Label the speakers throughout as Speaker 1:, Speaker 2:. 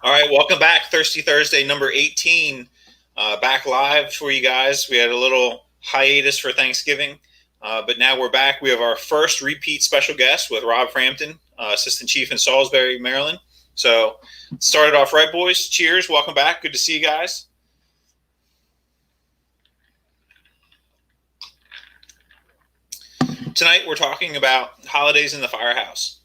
Speaker 1: All right, welcome back. Thirsty Thursday, number 18, back live for you guys. We had a little hiatus for Thanksgiving, but now we're back. We have our first repeat special guest with Rob Frampton, Assistant Chief in Salisbury, Maryland. So, started off right, boys. Cheers. Welcome back. Good to see you guys. Tonight, we're talking about holidays in the firehouse.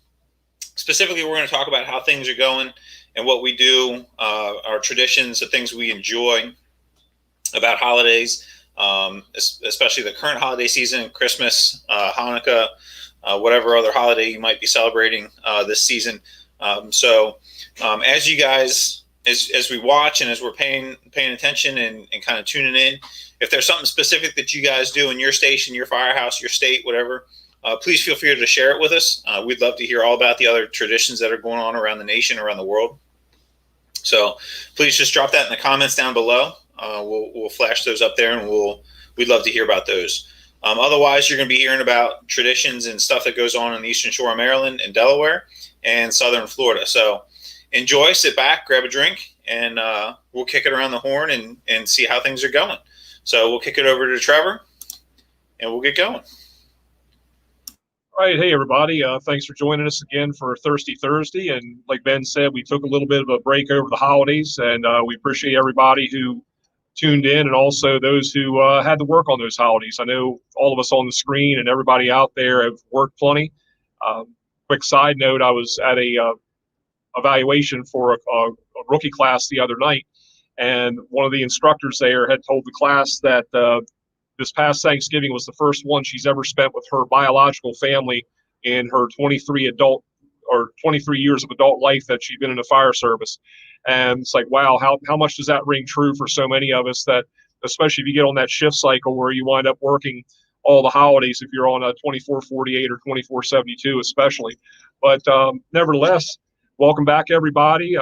Speaker 1: Specifically, we're going to talk about how things are going and what we do, our traditions, the things we enjoy about holidays, especially the current holiday season, Christmas, Hanukkah, whatever other holiday you might be celebrating this season. As you guys, as we watch and as we're paying attention and kind of tuning in, if there's something specific that you guys do in your station, your firehouse, your state, whatever, please feel free to share it with us. We'd love to hear all about the other traditions that are going on around the nation, around the world. So please just drop that in the comments down below. We'll flash those up there, and we'd love to hear about those. Otherwise, you're going to be hearing about traditions and stuff that goes on the Eastern Shore of Maryland and Delaware and Southern Florida. So enjoy, sit back, grab a drink, and we'll kick it around the horn and see how things are going. So we'll kick it over to Trevor, and we'll get going.
Speaker 2: All right. Hey, everybody. Thanks for joining us again for Thirsty Thursday. And like Ben said, we took a little bit of a break over the holidays, and we appreciate everybody who tuned in and also those who had to work on those holidays. I know all of us on the screen and everybody out there have worked plenty. Quick side note, I was at a evaluation for a rookie class the other night, and one of the instructors there had told the class that this past Thanksgiving was the first one she's ever spent with her biological family in her 23 years of adult life that she'd been in the fire service. And it's like, wow, how much does that ring true for so many of us, that especially if you get on that shift cycle where you wind up working all the holidays, if you're on a 24/48 or 24/72 especially. But nevertheless, welcome back, everybody.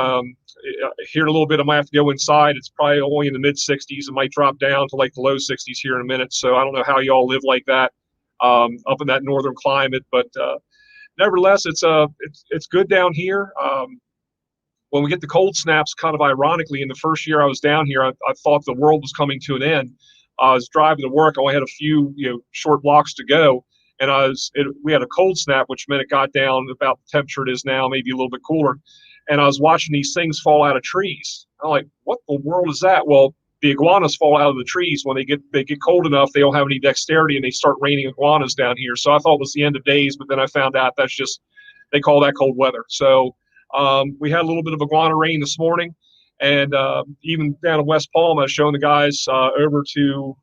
Speaker 2: Here in a little bit, I might have to go inside. It's probably only in the mid 60s. It might drop down to like the low 60s here in a minute. So I don't know how y'all live like that up in that northern climate, but nevertheless, it's good down here. When we get the cold snaps, kind of ironically, in the first year I was down here, I thought the world was coming to an end. I was driving to work. I only had a few short blocks to go, and we had a cold snap, which meant it got down about the temperature it is now, maybe a little bit cooler. And I was watching these things fall out of trees. I'm like, what the world is that? Well, the iguanas fall out of the trees when they get cold enough. They don't have any dexterity, and they start raining iguanas down here. So I thought it was the end of days, but then I found out that's just, they call that cold weather. So we had a little bit of iguana rain this morning, and even down in West Palm, I was showing the guys over to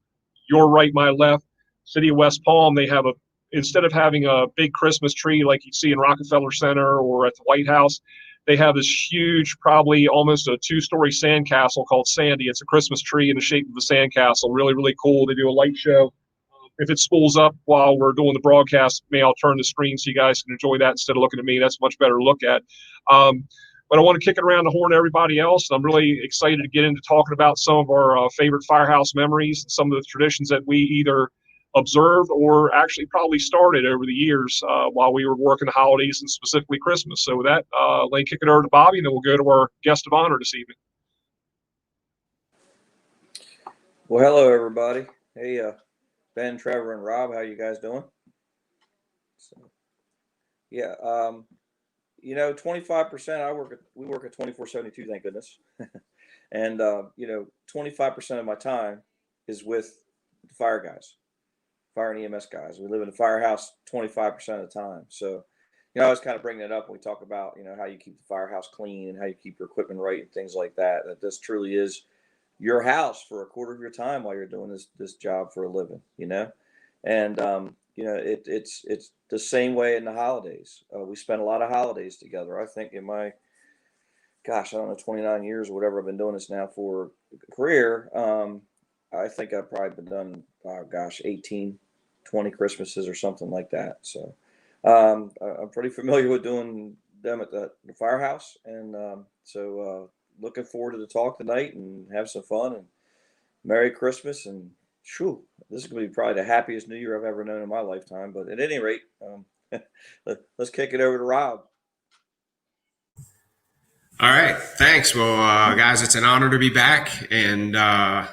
Speaker 2: your right, my left, city of West Palm. They have instead of having a big Christmas tree like you see in Rockefeller Center or at the White House, they have this huge, probably almost a 2-story sandcastle called Sandy. It's a Christmas tree in the shape of a sandcastle. Really, really cool. They do a light show. If it spools up while we're doing the broadcast, maybe I'll turn the screen so you guys can enjoy that instead of looking at me. That's much better to look at. But I want to kick it around the horn to everybody else. I'm really excited to get into talking about some of our favorite firehouse memories, some of the traditions that we either observed or actually probably started over the years while we were working the holidays and specifically Christmas. So with that, let me kick it over to Bobby, and then we'll go to our guest of honor this evening.
Speaker 3: Well, hello, everybody. Hey, Ben, Trevor, and Rob, how you guys doing? So, yeah, 25%. We work at 24/72, thank goodness. And 25% of my time is with the fire guys, fire and EMS guys. We live in the firehouse 25% of the time. So, I always kind of bring that up when we talk about, how you keep the firehouse clean and how you keep your equipment right and things like that. That this truly is your house for a quarter of your time while you're doing this job for a living, and it's the same way in the holidays. We spend a lot of holidays together. I think in my, I don't know, 29 years or whatever I've been doing this now for a career, I think I've probably been done, 18, 20 Christmases or something like that. So I'm pretty familiar with doing them at the firehouse, and looking forward to the talk tonight and have some fun, and Merry Christmas. And this is going to be probably the happiest New Year I've ever known in my lifetime. But at any rate, let's kick it over to Rob.
Speaker 4: All right, thanks. Well, guys, it's an honor to be back. And Ben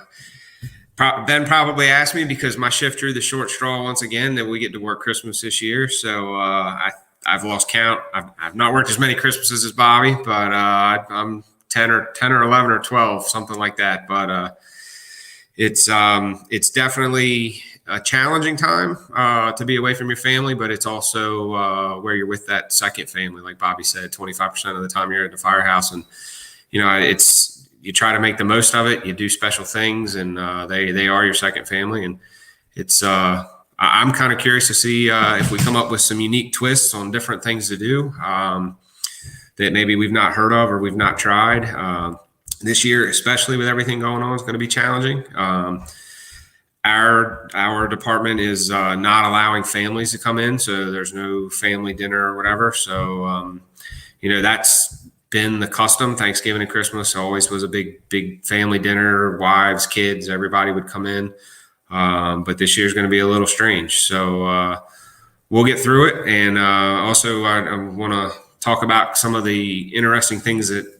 Speaker 4: probably asked me because my shift drew the short straw once again that we get to work Christmas this year. So I've lost count. I've not worked as many Christmases as Bobby, but I'm 10 or 11 or 12, something like that. But it's definitely a challenging time to be away from your family, but it's also where you're with that second family, like Bobby said. 25% of the time you're at the firehouse, and you try to make the most of it. You do special things, and they are your second family. And it's I'm kind of curious to see if we come up with some unique twists on different things to do that maybe we've not heard of or we've not tried. This year, especially with everything going on, is going to be challenging. Our department is not allowing families to come in, so there's no family dinner or whatever. So that's been the custom. Thanksgiving and Christmas always was a big family dinner. Wives, kids, everybody would come in. But this year's going to be a little strange. So we'll get through it. And also, I want to talk about some of the interesting things that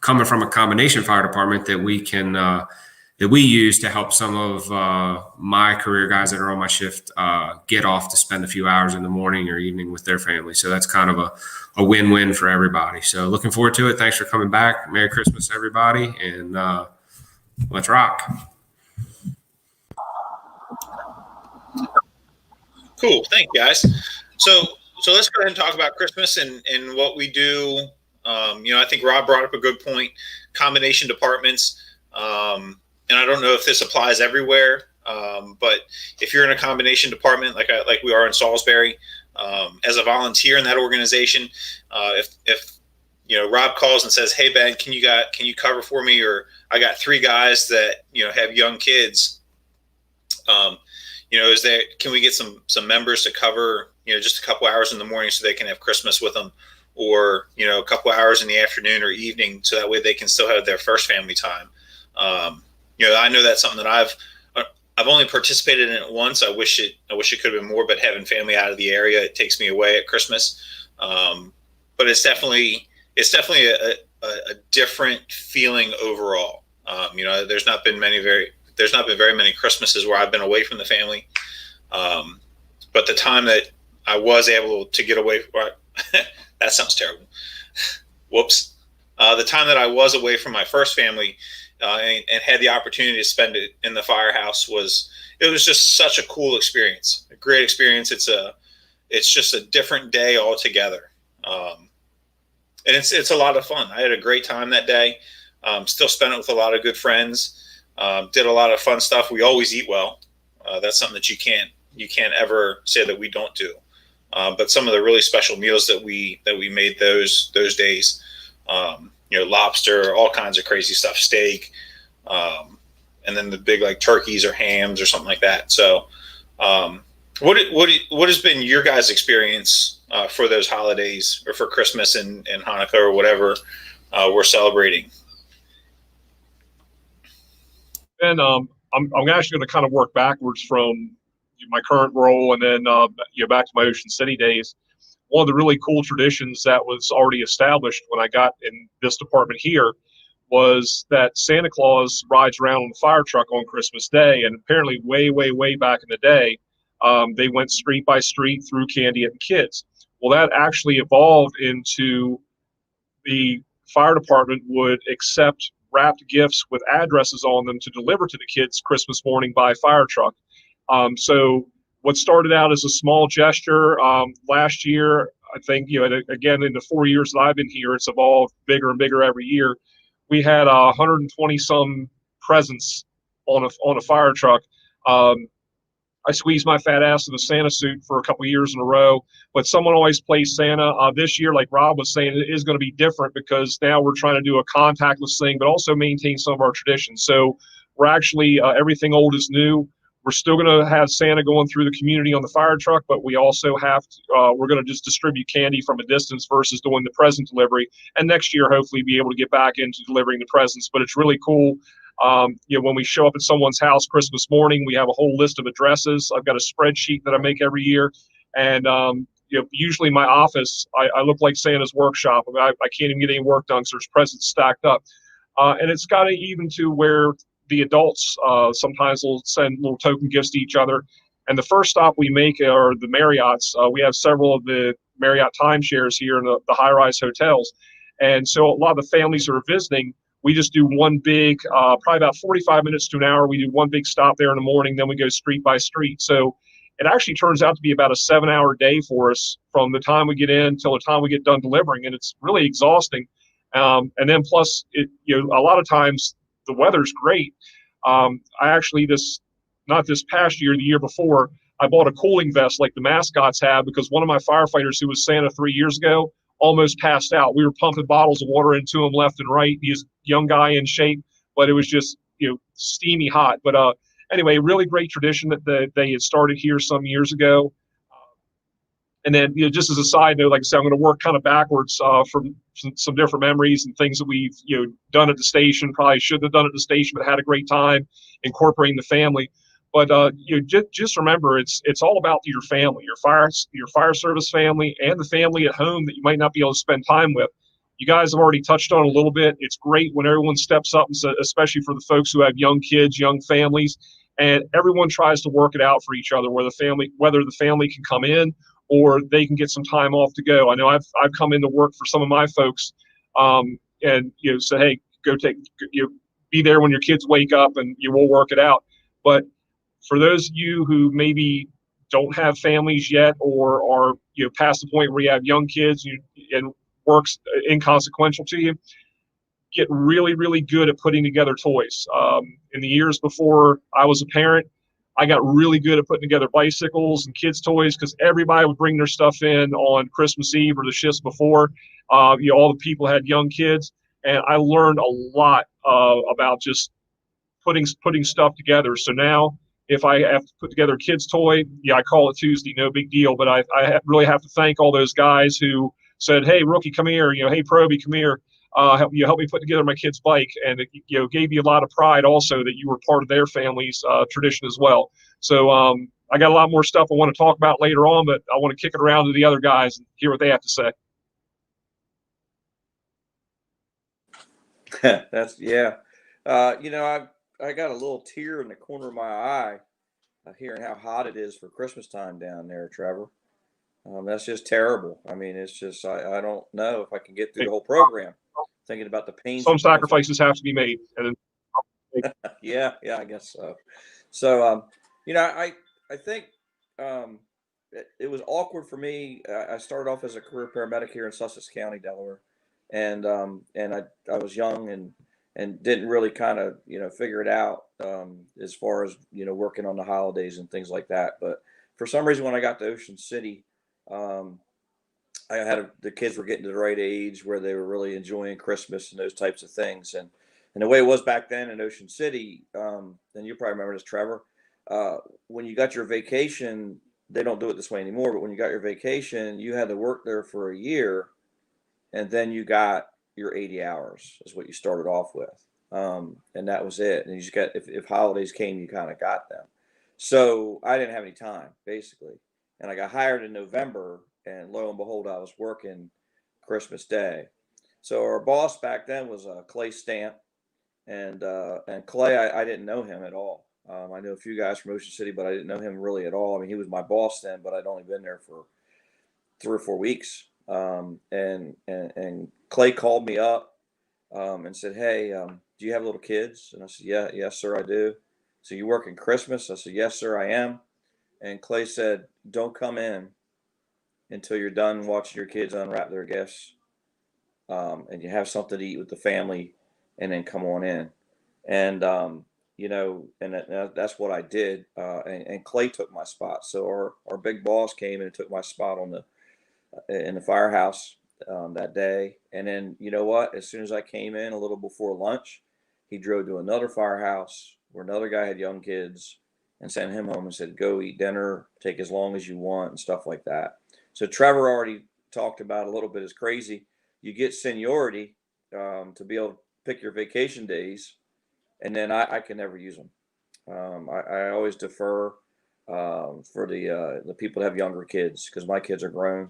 Speaker 4: coming from a combination fire department that we can that we use to help some of my career guys that are on my shift get off to spend a few hours in the morning or evening with their family. So that's kind of a win-win for everybody. So looking forward to it. Thanks for coming back. Merry Christmas, everybody. And let's rock.
Speaker 1: Cool. Thank you, guys. So let's go ahead and talk about Christmas and what we do. I think Rob brought up a good point, combination departments. And I don't know if this applies everywhere, but if you're in a combination department like we are in Salisbury, as a volunteer in that organization, if Rob calls and says, "Hey Ben, can you cover for me?" Or I got 3 guys that have young kids. Can we get some members to cover just a couple hours in the morning so they can have Christmas with them, or a couple hours in the afternoon or evening so that way they can still have their first family time. I know that's something that I've only participated in it once. I wish it could have been more, but having family out of the area, it takes me away at Christmas. But it's definitely a different feeling overall. There's not been very many Christmases where I've been away from the family. But the time that I was able to get away, that sounds terrible. Whoops. The time that I was away from my first family, and had the opportunity to spend it in the firehouse was just such a cool experience, a great experience. It's just a different day altogether. And it's a lot of fun. I had a great time that day. Still spent it with a lot of good friends. Did a lot of fun stuff. We always eat well. That's something that you can't ever say that we don't do. But some of the really special meals that we made those days, lobster, all kinds of crazy stuff, steak, and then the big like turkeys or hams or something like that. So, what has been your guys' experience for those holidays or for Christmas and Hanukkah or whatever we're celebrating?
Speaker 2: And I'm actually going to kind of work backwards from my current role and then back to my Ocean City days. One of the really cool traditions that was already established when I got in this department here was that Santa Claus rides around on the fire truck on Christmas Day. And apparently way, way, way back in the day, they went street by street through candy at the kids. Well, that actually evolved into the fire department would accept wrapped gifts with addresses on them to deliver to the kids Christmas morning by fire truck. So what started out as a small gesture last year, I think, again, in the 4 years that I've been here, it's evolved bigger and bigger every year. We had 120 some presents on a fire truck. I squeezed my fat ass in a Santa suit for a couple of years in a row, but someone always plays Santa. This year, like Rob was saying, it is going to be different because now we're trying to do a contactless thing, but also maintain some of our traditions. So we're actually, everything old is new. We're still going to have Santa going through the community on the fire truck, but we also have to, we're going to just distribute candy from a distance versus doing the present delivery. And next year, hopefully be able to get back into delivering the presents, but it's really cool. When we show up at someone's house Christmas morning, we have a whole list of addresses. I've got a spreadsheet that I make every year, and usually my office, I look like Santa's workshop. I can't even get any work done because there's presents stacked up. And it's gotten even to where the adults sometimes will send little token gifts to each other. And the first stop we make are the Marriotts. We have several of the Marriott timeshares here in the high-rise hotels. And so a lot of the families who are visiting, we just do one big, probably about 45 minutes to an hour. We do one big stop there in the morning, then we go street by street. So it actually turns out to be about a 7-hour day for us from the time we get in till the time we get done delivering. And it's really exhausting. And then plus, a lot of times the weather's great. I actually, not this past year, the year before, I bought a cooling vest like the mascots have because one of my firefighters who was Santa 3 years ago almost passed out. We were pumping bottles of water into him left and right. He's a young guy in shape, but it was just, steamy hot. But anyway, really great tradition that they had started here some years ago. And then, just as a side note, like I said, I'm going to work kind of backwards from some different memories and things that we've, done at the station. Probably shouldn't have done at the station, but had a great time incorporating the family. But just remember, it's all about your family, your fire service family, and the family at home that you might not be able to spend time with. You guys have already touched on it a little bit. It's great when everyone steps up, and especially for the folks who have young kids, young families, and everyone tries to work it out for each other, whether the family can come in or they can get some time off to go. I know I've come into work for some of my folks, and say, hey, be there when your kids wake up, and you will work it out. But for those of you who maybe don't have families yet, or are past the point where you have young kids and work's inconsequential to you, get really, really good at putting together toys. In the years before I was a parent, I got really good at putting together bicycles and kids' toys because everybody would bring their stuff in on Christmas Eve or the shifts before. All the people had young kids, and I learned a lot about just putting stuff together. So now, if I have to put together a kid's toy, I call it Tuesday, no big deal. But I really have to thank all those guys who said, "Hey, rookie, come here. Hey, Proby, come here. Help me put together my kid's bike," and it gave you a lot of pride also that you were part of their family's tradition as well. So I got a lot more stuff I want to talk about later on, but I want to kick it around to the other guys and hear what they have to say.
Speaker 3: That's I got a little tear in the corner of my eye hearing how hot it is for Christmas time down there, Trevor. That's just terrible. I mean, it's just I don't know if I can get through the whole program thinking about the pains.
Speaker 2: Some sacrifices have to be made. And
Speaker 3: yeah, I guess so. So, I think it was awkward for me. I started off as a career paramedic here in Sussex County, Delaware, and I was young and didn't really kind of figure it out as far as working on the holidays and things like that. But for some reason, when I got to Ocean City, the kids were getting to the right age where they were really enjoying Christmas and those types of things. And the way it was back then in Ocean City, and you probably remember this, Trevor, when you got your vacation, they don't do it this way anymore, but when you got your vacation, you had to work there for a year, and then you got your 80 hours is what you started off with. And that was it. And you just got, if holidays came, you kind of got them. So I didn't have any time, basically. And I got hired in November, and lo and behold, I was working Christmas Day. So our boss back then was Clay Stamp, and Clay, I didn't know him at all. I knew a few guys from Ocean City, but I didn't know him really at all. I mean, he was my boss then, but I'd only been there for 3 or 4 weeks. And Clay called me up and said, "Hey, do you have little kids?" And I said, "Yes, sir, I do." "So you working Christmas?" I said, "Yes, sir, I am." And Clay said, "Don't come in until you're done watching your kids unwrap their gifts, and you have something to eat with the family, and then come on in." And that's what I did. And Clay took my spot. So our big boss came and took my spot in the firehouse that day. And then you know what? As soon as I came in a little before lunch, he drove to another firehouse where another guy had young kids and sent him home and said, "Go eat dinner, take as long as you want," and stuff like that. So Trevor already talked about a little bit as crazy. You get seniority to be able to pick your vacation days, and then I can never use them. I always defer for the people that have younger kids, because my kids are grown.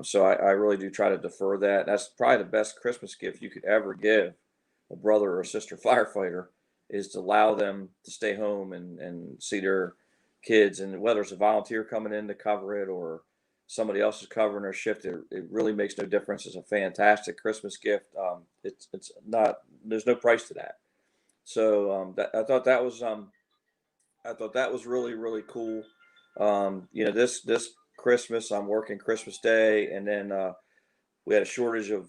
Speaker 3: So I really do try to defer that. That's probably the best Christmas gift you could ever give a brother or a sister firefighter, is to allow them to stay home and see their kids. And whether it's a volunteer coming in to cover it or somebody else is covering their shift, it really makes no difference. It's a fantastic Christmas gift. It's not, there's no price to that. So I thought that was really, really cool. This Christmas I'm working Christmas Day, and then we had a shortage of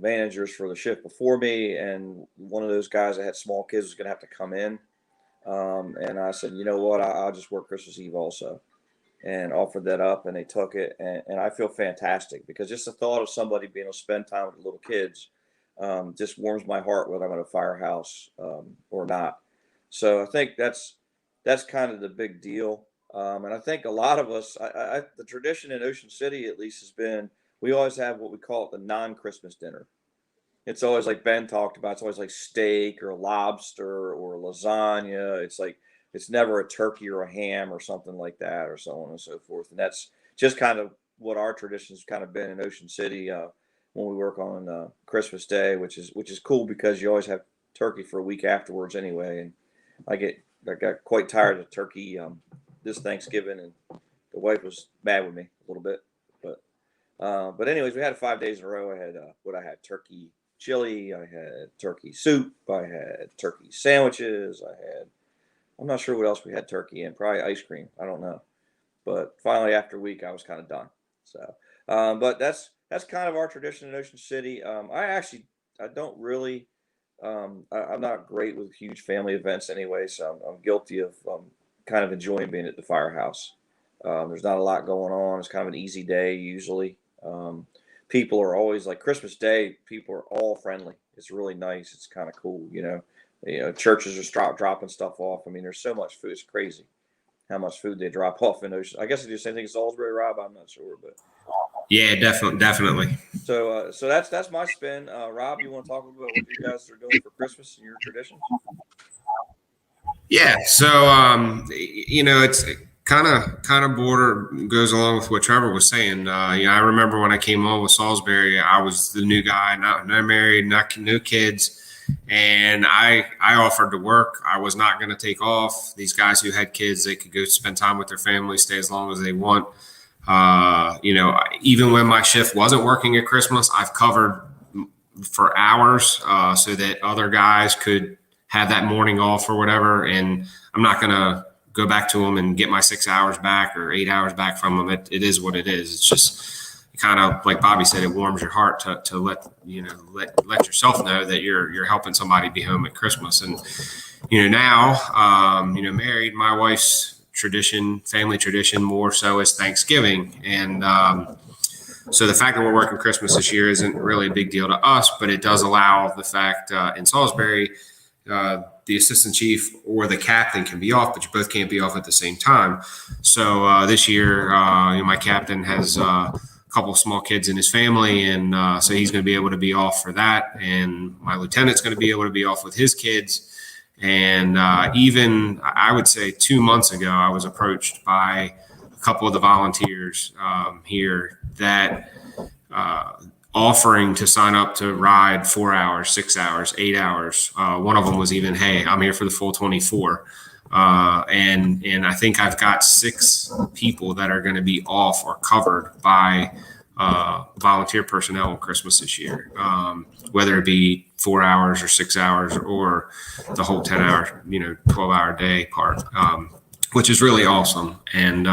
Speaker 3: managers for the shift before me, and one of those guys that had small kids was going to have to come in. And I said, you know what, I'll just work Christmas Eve also, and offered that up, and they took it. And I feel fantastic, because just the thought of somebody being able to spend time with the little kids just warms my heart, whether I'm at a firehouse or not. So I think that's kind of the big deal. And I think a lot of us, the tradition in Ocean City, at least, has been, we always have what we call it the non-Christmas dinner. It's always like Ben talked about. It's always like steak or lobster or lasagna. It's never a turkey or a ham or something like that, or so on and so forth. And that's just kind of what our tradition has kind of been in Ocean City when we work on Christmas Day, which is cool, because you always have turkey for a week afterwards anyway. And I got quite tired of turkey this Thanksgiving, and the wife was mad with me a little bit. But anyways, we had 5 days in a row. I had turkey chili, I had turkey soup, I had turkey sandwiches, I'm not sure what else we had turkey in, probably ice cream, I don't know. But finally, after a week, I was kind of done. So, but that's kind of our tradition in Ocean City. I don't really, I'm not great with huge family events anyway, so I'm guilty of kind of enjoying being at the firehouse. There's not a lot going on. It's kind of an easy day usually. People are always, like Christmas Day, people are all friendly. It's really nice. It's kind of cool, churches are dropping stuff off. I mean, there's so much food. It's crazy how much food they drop off in Ocean. I guess they do the same thing in Salisbury, Rob. I'm not sure, but
Speaker 4: Yeah, definitely.
Speaker 3: so that's my spin. Rob, you want to talk about what you guys are doing for Christmas and your traditions?
Speaker 4: Yeah. So, it's kind of goes along with what Trevor was saying. I remember when I came on with Salisbury, I was the new guy, not married, no kids. And I offered to work. I was not going to take off. These guys who had kids, they could go spend time with their family, stay as long as they want. Even when my shift wasn't working at Christmas, I've covered for hours so that other guys could have that morning off or whatever. And I'm not going to go back to them and get my 6 hours back or 8 hours back from them. It is what it is. It's just kind of like Bobby said, it warms your heart to let yourself know that you're helping somebody be home at Christmas. And, now, married, my wife's family tradition more so is Thanksgiving. And, so the fact that we're working Christmas this year isn't really a big deal to us, but it does allow the fact in Salisbury, the assistant chief or the captain can be off, but you both can't be off at the same time. So this year, my captain has a couple of small kids in his family, and so he's going to be able to be off for that. And my lieutenant's going to be able to be off with his kids. And even I would say 2 months ago, I was approached by a couple of the volunteers here that offering to sign up to ride 4 hours, 6 hours, 8 hours. One of them was even, hey, I'm here for the full 24. And I think I've got 6 people that are going to be off or covered by volunteer personnel on Christmas this year, whether it be 4 hours or 6 hours or the whole 10 hour, 12-hour day part, which is really awesome. And,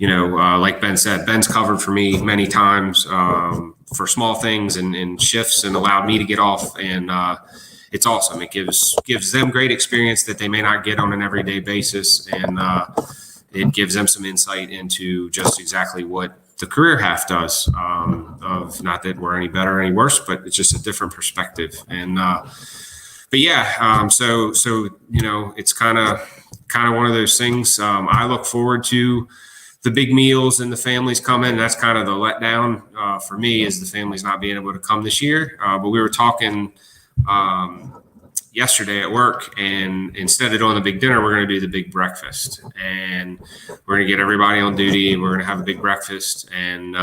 Speaker 4: like Ben said, Ben's covered for me many times for small things and shifts and allowed me to get off. And it's awesome. It gives them great experience that they may not get on an everyday basis. And it gives them some insight into just exactly what the career half does, of not that we're any better or any worse, but it's just a different perspective. And, but yeah, so, it's kind of one of those things. I look forward to the big meals and the families coming. That's kind of the letdown for me, is the families not being able to come this year. But we were talking yesterday at work, and instead of doing the big dinner, we're going to do the big breakfast, and we're going to get everybody on duty, and we're going to have a big breakfast. And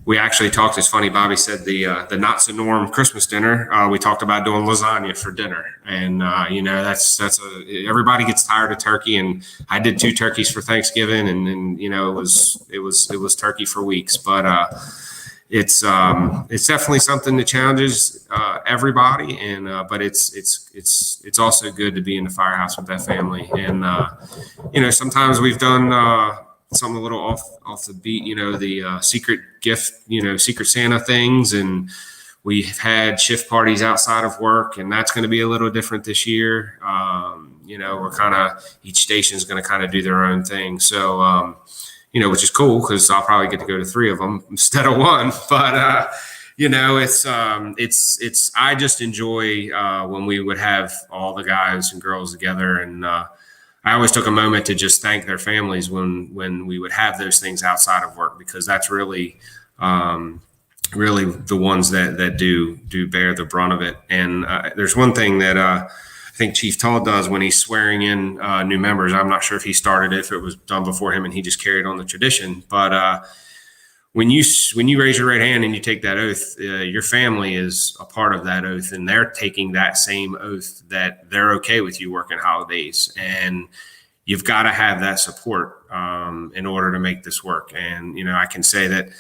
Speaker 4: we actually talked. It's funny, Bobby said the not so norm Christmas dinner. We talked about doing lasagna for dinner, and everybody gets tired of turkey, and I did 2 turkeys for Thanksgiving, and it was turkey for weeks, but it's definitely something that challenges everybody, and but it's also good to be in the firehouse with that family, and sometimes we've done some a little off the beat, the secret gift, Secret Santa things, and we've had shift parties outside of work, and that's going to be a little different this year. We're kind of, each station is going to kind of do their own thing, so which is cool because I'll probably get to go to 3 of them instead of 1. But it's I just enjoy when we would have all the guys and girls together, and I always took a moment to just thank their families when we would have those things outside of work, because that's really the ones that do bear the brunt of it. And there's one thing that I think Chief Todd does when he's swearing in new members. I'm not sure if he started it, if it was done before him and he just carried on the tradition. But when you raise your right hand and you take that oath, your family is a part of that oath, and they're taking that same oath that they're okay with you working holidays. And you've got to have that support in order to make this work. And I can say that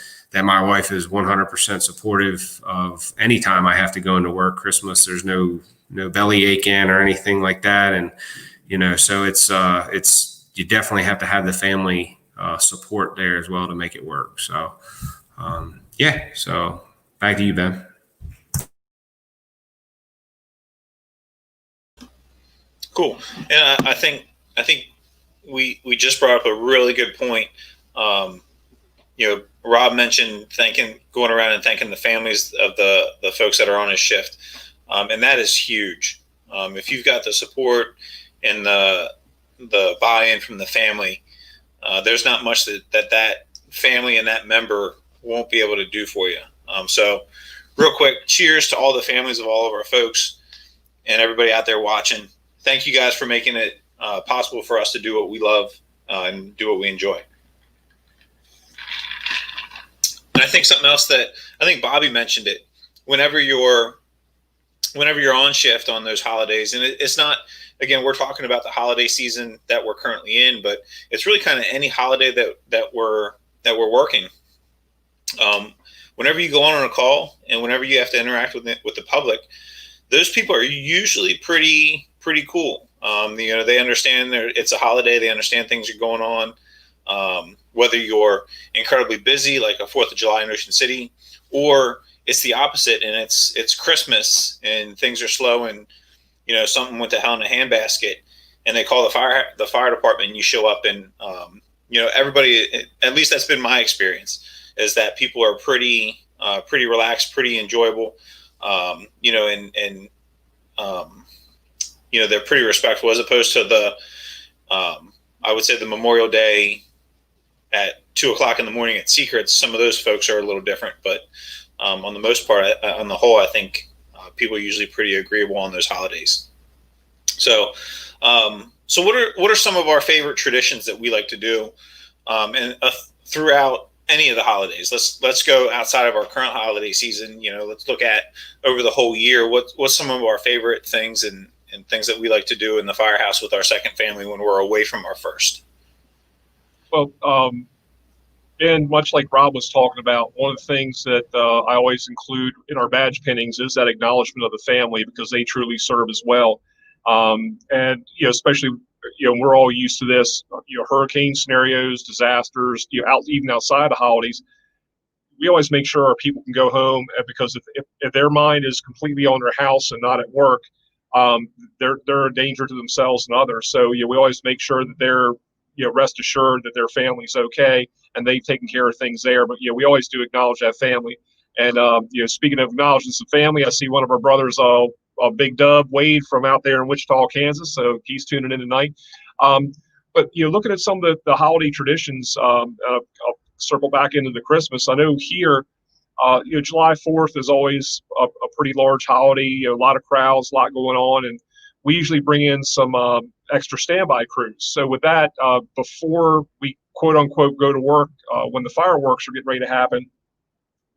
Speaker 4: my wife is 100% supportive of any time I have to go into work. Christmas, there's no belly aching or anything like that. And so it's you definitely have to have the family support there as well to make it work. So, so back to you, Ben.
Speaker 1: Cool. And I think we just brought up a really good point. Rob mentioned going around and thanking the families of the folks that are on his shift. And that is huge. If you've got the support and the buy-in from the family, there's not much that family and that member won't be able to do for you. So real quick, cheers to all the families of all of our folks and everybody out there watching. Thank you guys for making it possible for us to do what we love and do what we enjoy. And I think something else that I think Bobby mentioned it, whenever you're on shift on those holidays, and it's not, again, we're talking about the holiday season that we're currently in, but it's really kind of any holiday that we're working. Whenever you go on a call and whenever you have to interact with the public, those people are usually pretty cool. They understand it's a holiday. They understand things are going on. Whether you're incredibly busy, like a 4th of July in Ocean City, or it's the opposite and it's Christmas and things are slow and something went to hell in a handbasket, and they call the fire department, and you show up, and everybody, at least that's been my experience, is that people are pretty relaxed, pretty enjoyable, they're pretty respectful, as opposed to I would say the Memorial Day at 2:00 in the morning at Secrets. Some of those folks are a little different, but on the most part, on the whole, I think people are usually pretty agreeable on those holidays. So what are some of our favorite traditions that we like to do and throughout any of the holidays? Let's go outside of our current holiday season. Let's look at over the whole year. What's some of our favorite things and things that we like to do in the firehouse with our second family when we're away from our first?
Speaker 2: Well, and much like Rob was talking about, one of the things that I always include in our badge pinnings is that acknowledgement of the family, because they truly serve as well. And especially we're all used to this. Hurricane scenarios, disasters. Even outside the holidays, we always make sure our people can go home, because if their mind is completely on their house and not at work, they're a danger to themselves and others. So we always make sure that they're rest assured that their family's okay and they've taken care of things there. But we always do acknowledge that family. And speaking of acknowledging some family, I see one of our brothers, Big Dub Wade from out there in Wichita, Kansas. So he's tuning in tonight. But looking at some of the holiday traditions, I'll circle back into the Christmas. I know here July 4th is always a pretty large holiday, a lot of crowds, a lot going on. And we usually bring in some extra standby crews. So with that, before we quote unquote go to work, when the fireworks are getting ready to happen,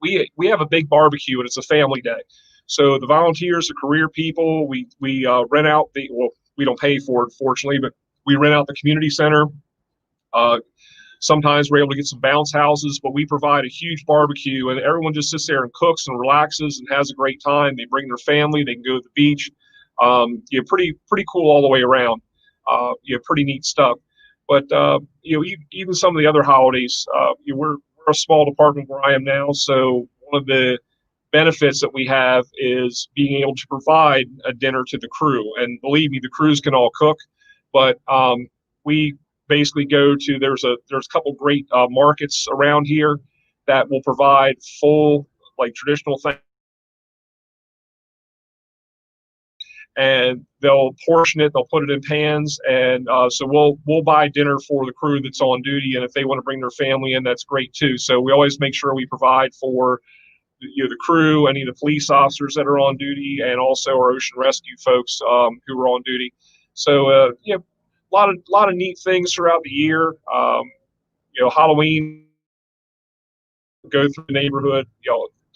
Speaker 2: we have a big barbecue, and it's a family day. So the volunteers, the career people, we rent out we don't pay for it, fortunately, but we rent out the community center. Sometimes we're able to get some bounce houses, but we provide a huge barbecue, and everyone just sits there and cooks and relaxes and has a great time. They bring their family, they can go to the beach. Pretty cool all the way around. Pretty neat stuff. But even some of the other holidays, we're a small department where I am now, so one of the benefits that we have is being able to provide a dinner to the crew. And believe me, the crews can all cook, but we basically go to there's a couple great markets around here that will provide full, like, traditional things, and they'll portion it, they'll put it in pans, and so we'll buy dinner for the crew that's on duty, and if they want to bring their family in, that's great too. So we always make sure we provide for the crew, any of the police officers that are on duty, and also our ocean rescue folks who are on duty. So a lot of neat things throughout the year. Halloween, go through the neighborhood,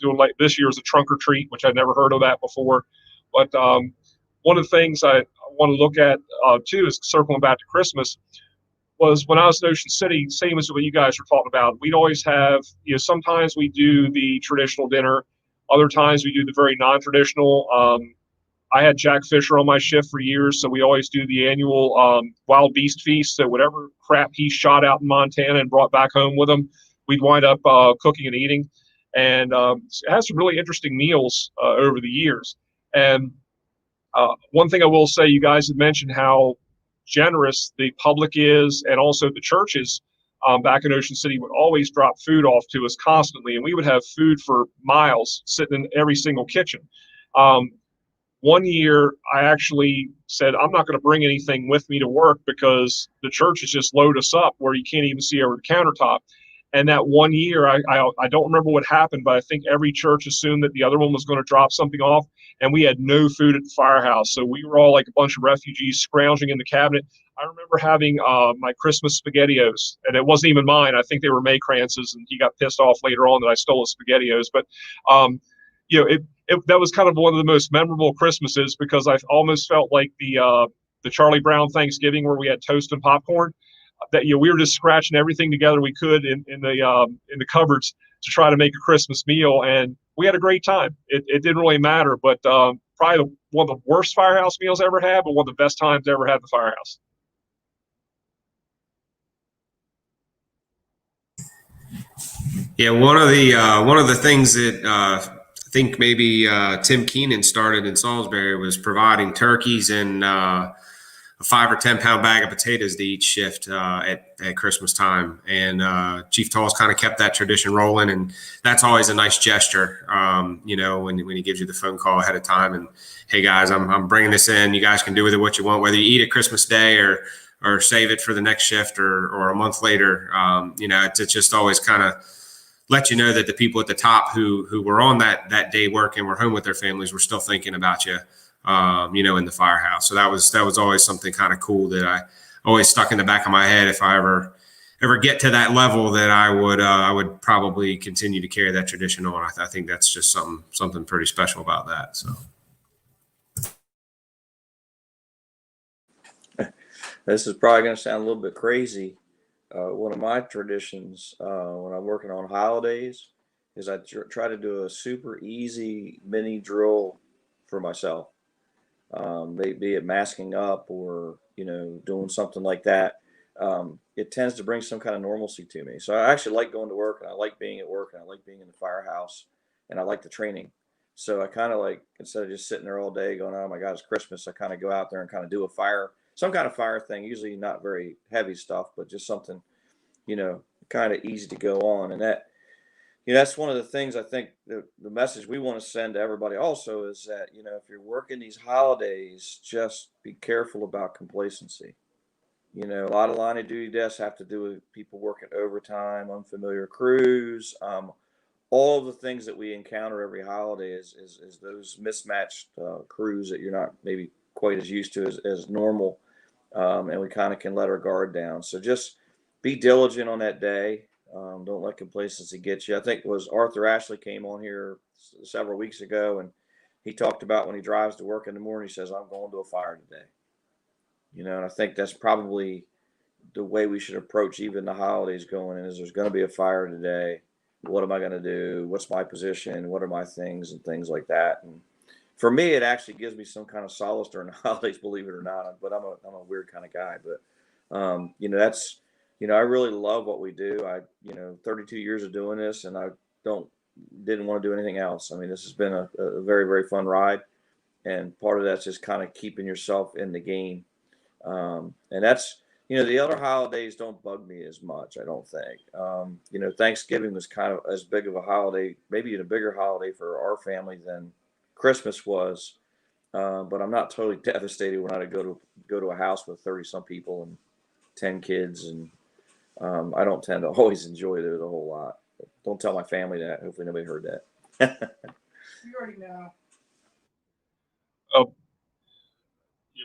Speaker 2: doing, like, this year's a trunk or treat, which I'd never heard of that before. But one of the things I want to look at too is circling back to Christmas. Was when I was in Ocean City, same as what you guys were talking about. We'd always have, sometimes we do the traditional dinner, other times we do the very non-traditional. I had Jack Fisher on my shift for years, so we always do the annual wild beast feast. So whatever crap he shot out in Montana and brought back home with him, we'd wind up cooking and eating. And it has some really interesting meals over the years. And one thing I will say, you guys had mentioned how generous the public is, and also the churches back in Ocean City would always drop food off to us constantly, and we would have food for miles sitting in every single kitchen. One year I actually said, I'm not going to bring anything with me to work because the churches just load us up where you can't even see over the countertop. And that one year, I don't remember what happened, but I think every church assumed that the other one was going to drop something off, and we had no food at the firehouse. So we were all like a bunch of refugees scrounging in the cabinet. I remember having my Christmas SpaghettiOs, and it wasn't even mine. I think they were May Krantz's, and he got pissed off later on that I stole his SpaghettiOs. But that was kind of one of the most memorable Christmases, because I almost felt like the Charlie Brown Thanksgiving where we had toast and popcorn. That we were just scratching everything together we could in the cupboards to try to make a Christmas meal, and we had a great time. It didn't really matter, but probably one of the worst firehouse meals I ever had, but one of the best times I ever had at the firehouse.
Speaker 4: Yeah, one of the things that I think maybe Tim Keenan started in Salisbury was providing turkeys and a 5 or 10 pound bag of potatoes to each shift at Christmas time. And Chief Tall's kind of kept that tradition rolling, and that's always a nice gesture. When he gives you the phone call ahead of time and, hey guys, I'm bringing this in. You guys can do with it what you want, whether you eat it Christmas Day or save it for the next shift or a month later. It's just always kind of let you know that the people at the top who were on that day working, were home with their families, were still thinking about you. In the firehouse. So that was always something kind of cool that I always stuck in the back of my head. If I ever get to that level, that I would probably continue to carry that tradition on. I think that's just something pretty special about that. So
Speaker 3: this is probably going to sound a little bit crazy. One of my traditions when I'm working on holidays is I try to do a super easy mini drill for myself. Be it masking up or doing something like that. It tends to bring some kind of normalcy to me. So I actually like going to work, and I like being at work, and I like being in the firehouse, and I like the training. So I kind of like, instead of just sitting there all day going, oh my God, it's Christmas, I kind of go out there and kind of do some kind of fire thing, usually not very heavy stuff, but just something, kind of easy to go on. And that's one of the things I think the message we want to send to everybody also is that, if you're working these holidays, just be careful about complacency. A lot of line of duty deaths have to do with people working overtime, unfamiliar crews, all of the things that we encounter every holiday is those mismatched crews that you're not maybe quite as used to as normal, and we kind of can let our guard down. So just be diligent on that day. Don't let complacency get you. I think it was Arthur Ashley came on here several weeks ago, and he talked about when he drives to work in the morning, he says, "I'm going to a fire today." And I think that's probably the way we should approach even the holidays going in, is there's going to be a fire today. What am I going to do? What's my position? What are my things and things like that? And for me, it actually gives me some kind of solace during the holidays, believe it or not. But I'm a weird kind of guy. But that's I really love what we do. 32 years of doing this, and I didn't want to do anything else. I mean, this has been a very, very fun ride, and part of that's just kind of keeping yourself in the game. And that's the other holidays don't bug me as much, I don't think. Thanksgiving was kind of as big of a holiday, maybe even a bigger holiday for our family than Christmas was. But I'm not totally devastated when I go to a house with 30 some people and 10 kids, and I don't tend to always enjoy those a whole lot. Don't tell my family that. Hopefully nobody heard that.
Speaker 5: You already know.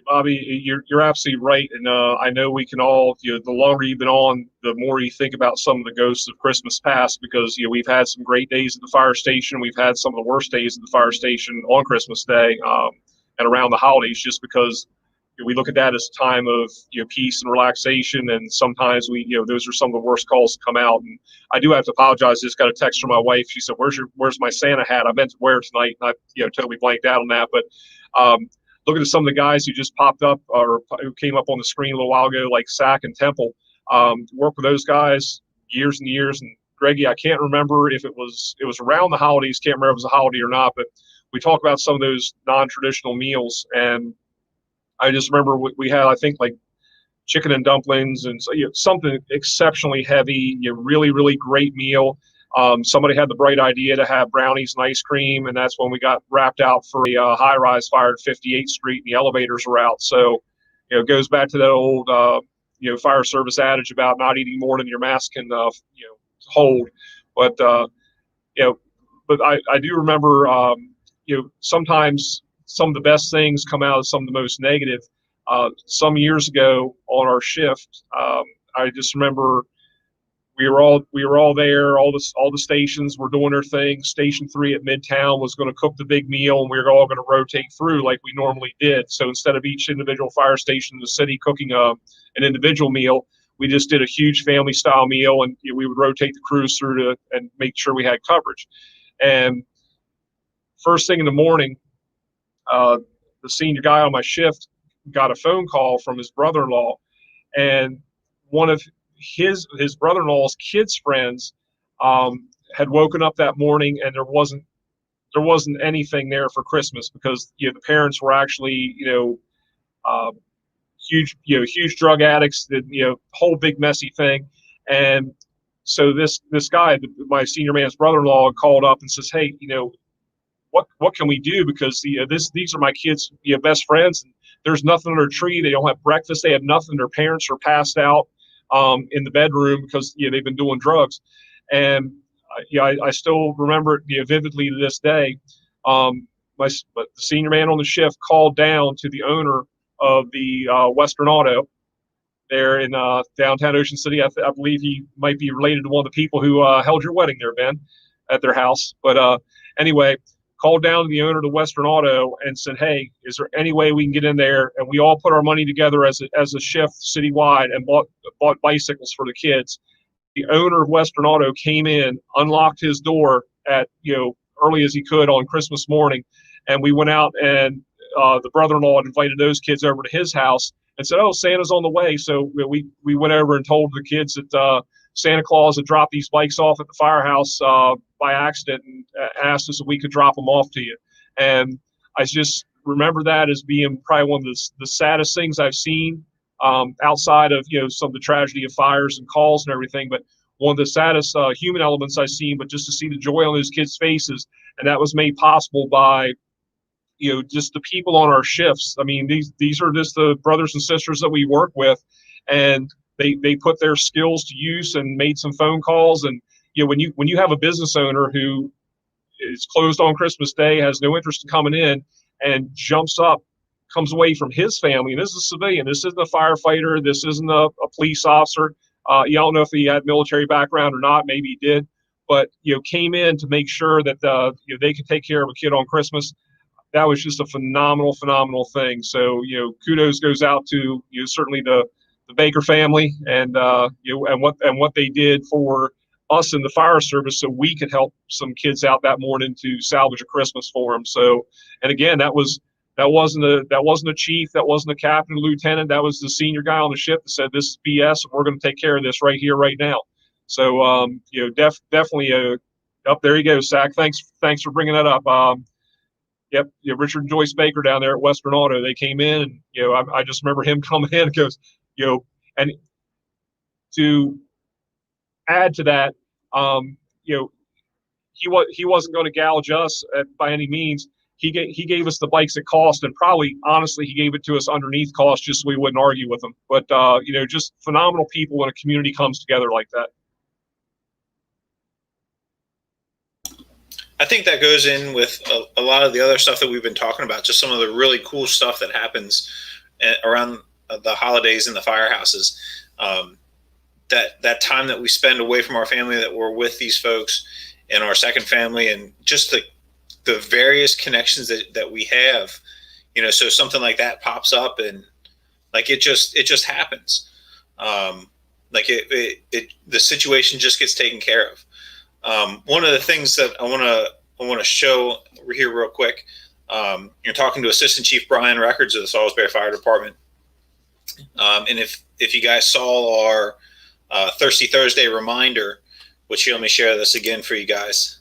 Speaker 2: Bobby, you're absolutely right, and I know we can all. The longer you've been on, the more you think about some of the ghosts of Christmas past, because we've had some great days at the fire station. We've had some of the worst days at the fire station on Christmas Day, and around the holidays, just because we look at that as a time of peace and relaxation, and sometimes those are some of the worst calls to come out. And I do have to apologize. Just got a text from my wife. She said, "Where's my Santa hat? I meant to wear it tonight." And I totally blanked out on that. But looking at some of the guys who just popped up or who came up on the screen a little while ago, like Sack and Temple, worked with those guys years and years. And Greggy, I can't remember if it was around the holidays. Can't remember if it was a holiday or not. But we talked about some of those non-traditional meals, and I just remember we had, I think, like chicken and dumplings, and so, something exceptionally heavy, really, really great meal. Somebody had the bright idea to have brownies and ice cream, and that's when we got wrapped out for a high-rise fire at 58th Street, and the elevators were out. So, it goes back to that old, fire service adage about not eating more than your mask can, hold. But, but I do remember, sometimes some of the best things come out of some of the most negative. Some years ago on our shift, I just remember we were all there. All the stations were doing their thing. Station 3 at Midtown was going to cook the big meal, and we were all going to rotate through like we normally did. So instead of each individual fire station in the city cooking an individual meal, we just did a huge family style meal, and we would rotate the crews through and make sure we had coverage. And first thing in the morning, the senior guy on my shift got a phone call from his brother-in-law, and one of his brother-in-law's kids' friends had woken up that morning, and there wasn't anything there for Christmas, because the parents were actually huge drug addicts, that whole big messy thing. And so this guy, my senior man's brother-in-law, called up and says, "Hey, what can we do? Because these are my kids' best friends, and there's nothing under a tree. They don't have breakfast. They have nothing. Their parents are passed out in the bedroom because they've been doing drugs." And I still remember it vividly to this day. But the senior man on the shift called down to the owner of the Western Auto there in downtown Ocean City. I believe he might be related to one of the people who held your wedding there, Ben, at their house. But anyway, called down to the owner of the Western Auto and said, "Hey, is there any way we can get in there?" And we all put our money together as a shift citywide and bought bicycles for the kids. The owner of Western Auto came in, unlocked his door at early as he could on Christmas morning, and we went out, and the brother-in-law had invited those kids over to his house and said, "Oh, Santa's on the way." So we went over and told the kids that Santa Claus had dropped these bikes off at the firehouse by accident, and asked us if we could drop them off to you. And I just remember that as being probably one of the saddest things I've seen, outside of some of the tragedy of fires and calls and everything. But one of the saddest human elements I've seen, but just to see the joy on those kids' faces, and that was made possible by just the people on our shifts. I mean, these are just the brothers and sisters that we work with, and they put their skills to use and made some phone calls, and when you have a business owner who is closed on Christmas Day, has no interest in coming in, and comes away from his family, and this is a civilian, this isn't a firefighter, this isn't a police officer. You don't know if he had military background or not, maybe he did, but came in to make sure that they could take care of a kid on Christmas. That was just a phenomenal thing. So kudos goes out to certainly the Baker family, and and what they did for us in the fire service, so we could help some kids out that morning to salvage a Christmas for them. So, and again, that wasn't a chief, that wasn't a captain, lieutenant, that was the senior guy on the ship that said, this is BS, and we're going to take care of this right here, right now. So, definitely up there you go, Sack. Thanks for bringing that up. Yep, Richard and Joyce Baker down there at Western Auto, they came in, and I just remember him coming in and goes, and to add to that, he wasn't going to gouge us by any means. He gave us the bikes at cost, and probably honestly he gave it to us underneath cost just so we wouldn't argue with them. But just phenomenal people when a community comes together like that.
Speaker 1: I think that goes in with a lot of the other stuff that we've been talking about, just some of the really cool stuff that happens around the holidays in the firehouses. That time that we spend away from our family, that we're with these folks and our second family, and just the various connections that we have, so something like that pops up, and like it just happens. The situation just gets taken care of. One of the things that I want to show here real quick, you're talking to Assistant Chief Brian Records of the Salisbury Fire Department. And if you guys saw our Thirsty Thursday reminder, which let me share this again for you guys.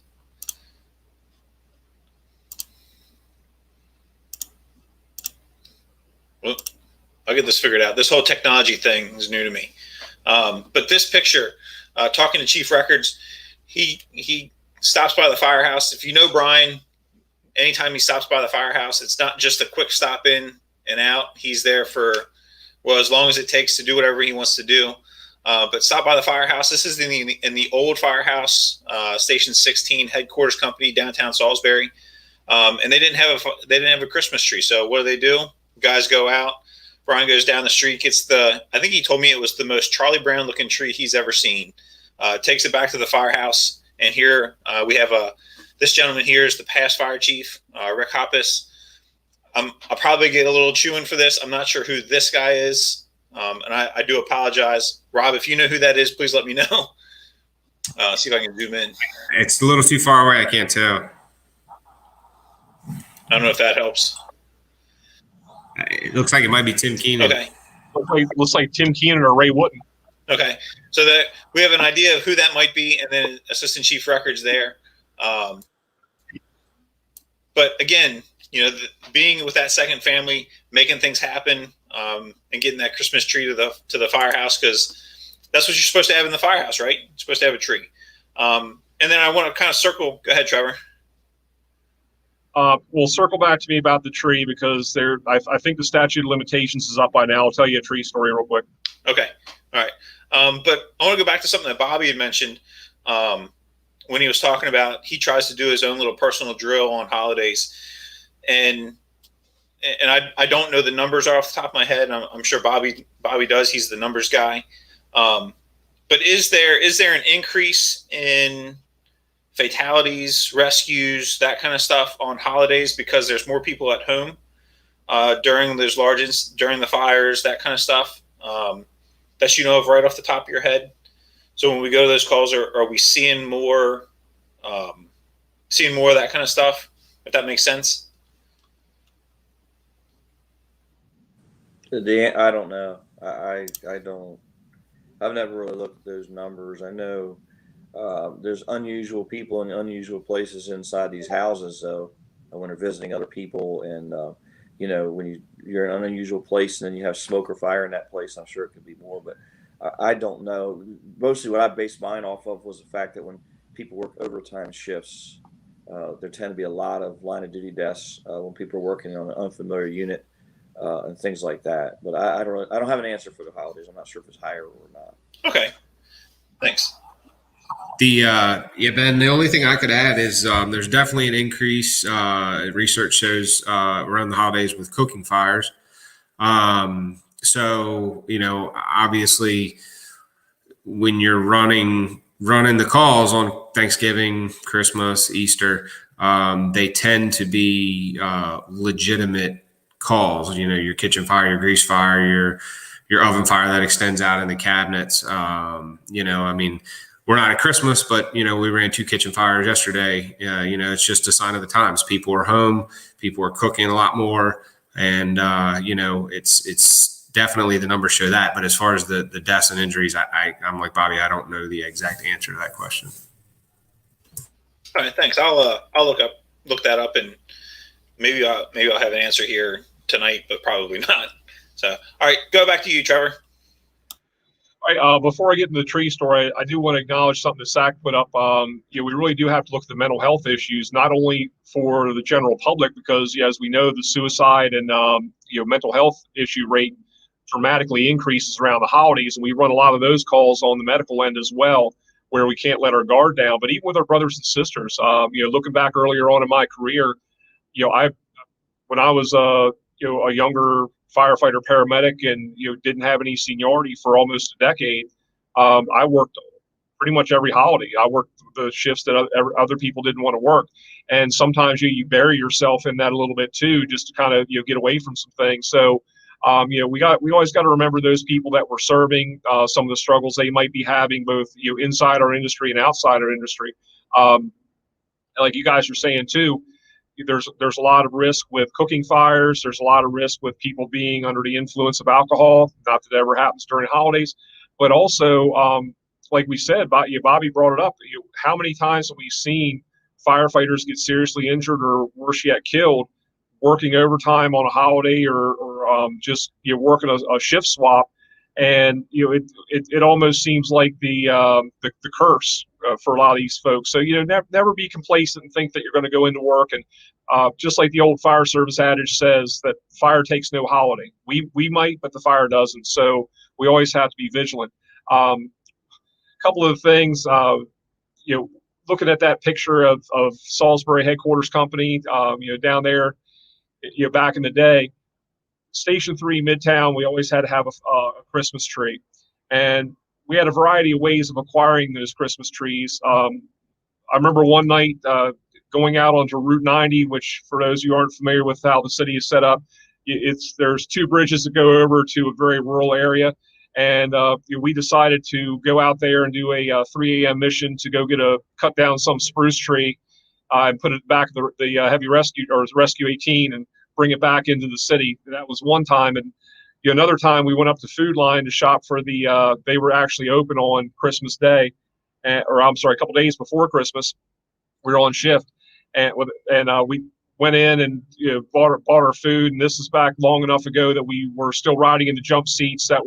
Speaker 1: Well, I'll get this figured out. This whole technology thing is new to me. But this picture, talking to Chief Records, he stops by the firehouse. If you know Brian, anytime he stops by the firehouse, it's not just a quick stop in and out. He's there for, as long as it takes to do whatever he wants to do. But stop by the firehouse. This is in the old firehouse, Station 16 headquarters company, downtown Salisbury. And they didn't have a Christmas tree. So what do? Guys go out. Brian goes down the street, gets I think he told me it was the most Charlie Brown looking tree he's ever seen. Takes it back to the firehouse. And here we have this gentleman here is the past fire chief, Rick Hoppus. I'll probably get a little chewing for this. I'm not sure who this guy is. And I do apologize. Rob, if you know who that is, please let me know. See if I can zoom in.
Speaker 4: It's a little too far away. I can't tell.
Speaker 1: I don't know if that helps.
Speaker 4: It looks like it might be Tim Keenan.
Speaker 1: Okay.
Speaker 2: Looks like Tim Keenan or Ray Wooten.
Speaker 1: Okay. So that we have an idea of who that might be, and then Assistant Chief Records there. But again, being with that second family, making things happen, and getting that Christmas tree to the firehouse, because that's what you're supposed to have in the firehouse, right? You're supposed to have a tree. And then I want to kind of circle. Go ahead, Trevor.
Speaker 2: We'll circle back to me about the tree, because I think the statute of limitations is up by now. I'll tell you a tree story real quick.
Speaker 1: Okay. All right. But I want to go back to something that Bobby had mentioned when he was talking about he tries to do his own little personal drill on holidays. And I don't know the numbers off the top of my head. I'm sure Bobby does. He's the numbers guy. But is there an increase in fatalities, rescues, that kind of stuff on holidays because there's more people at home during the fires, that kind of stuff that you know of right off the top of your head? So when we go to those calls, are we seeing more of that kind of stuff, if that makes sense?
Speaker 3: I don't know. I don't. I've never really looked at those numbers. I know there's unusual people in unusual places inside these houses. So when they're visiting other people, and when you're in an unusual place and then you have smoke or fire in that place, I'm sure it could be more. But I don't know. Mostly what I based mine off of was the fact that when people work overtime shifts, there tend to be a lot of line of duty deaths when people are working on an unfamiliar unit. And things like that, but I don't have an answer for the holidays. I'm not sure if it's higher or not.
Speaker 1: Okay, thanks.
Speaker 4: Ben, the only thing I could add is there's definitely an increase. Research shows around the holidays with cooking fires. So, obviously when you're running the calls on Thanksgiving, Christmas, Easter, they tend to be legitimate calls. Your kitchen fire, your grease fire, your oven fire that extends out in the cabinets. We're not at Christmas, but we ran 2 kitchen fires yesterday. It's just a sign of the times. People are home, people are cooking a lot more, and it's definitely the numbers show that. But as far as the deaths and injuries, I'm like Bobby, I don't know the exact answer to that question.
Speaker 1: All right, thanks. I'll look that up, and maybe I'll have an answer here tonight, but probably not. So, all right, go back to you, Trevor.
Speaker 2: All right, before I get into the tree story, I do want to acknowledge something that Zach put up. We really do have to look at the mental health issues, not only for the general public, because as we know, the suicide and mental health issue rate dramatically increases around the holidays, and we run a lot of those calls on the medical end as well, where we can't let our guard down. But even with our brothers and sisters, looking back earlier on in my career, when I was a younger firefighter paramedic and didn't have any seniority for almost a decade, I worked pretty much every holiday. I worked the shifts that other people didn't want to work, and sometimes you bury yourself in that a little bit too, just to kind of get away from some things. So we always got to remember those people that were serving, some of the struggles they might be having both inside our industry and outside our industry. Like you guys are saying too, there's a lot of risk with cooking fires. There's a lot of risk with people being under the influence of alcohol. Not that it ever happens during holidays, but also, like we said, Bobby brought it up. How many times have we seen firefighters get seriously injured or worse yet killed working overtime on a holiday or just working a shift swap? And it almost seems like the curse for a lot of these folks. So never be complacent and think that you're going to go into work and just like the old fire service adage says, that fire takes no holiday. We might, but the fire doesn't. So we always have to be vigilant. A couple of things, looking at that picture of Salisbury Headquarters Company, down there, back in the day. Station 3 Midtown, we always had to have a Christmas tree, and we had a variety of ways of acquiring those Christmas trees. I remember one night going out onto Route 90, which for those of you who aren't familiar with how the city is set up, there's 2 bridges that go over to a very rural area, and we decided to go out there and do a 3 a.m. mission to go cut down some spruce tree and put it back in the heavy rescue or rescue 18 and bring it back into the city. That was one time. And another time we went up to Food Line to shop for they were actually open on Christmas Day, a couple days before Christmas. We were on shift, and we went in and bought our food. And this is back long enough ago that we were still riding in the jump seats that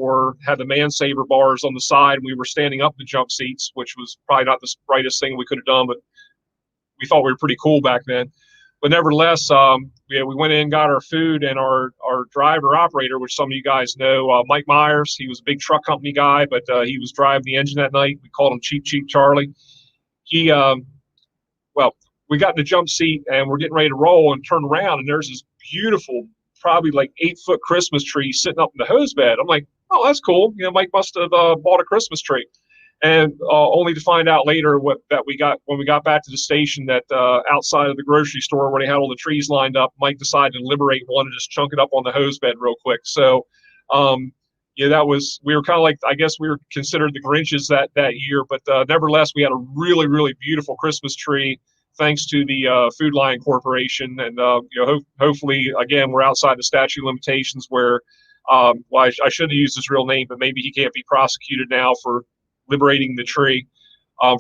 Speaker 2: had the man saver bars on the side, and we were standing up the jump seats, which was probably not the brightest thing we could have done, but we thought we were pretty cool back then. But nevertheless, we went in, got our food, and our driver operator, which some of you guys know, Mike Myers, he was a big truck company guy, but he was driving the engine that night. We called him Cheap Charlie. We got in the jump seat and we're getting ready to roll and turn around, and there's this beautiful, probably like 8-foot Christmas tree sitting up in the hose bed. I'm like, oh, that's cool. Mike must have bought a Christmas tree. And only to find out later that we got when we got back to the station that outside of the grocery store where they had all the trees lined up, Mike decided to liberate one and just chunk it up on the hose bed real quick. So, we were kind of like, I guess we were considered the Grinches that year, but nevertheless, we had a really, really beautiful Christmas tree thanks to the Food Line Corporation. And, hopefully, again, we're outside the statute of limitations where, I should have used his real name, but maybe he can't be prosecuted now for liberating the tree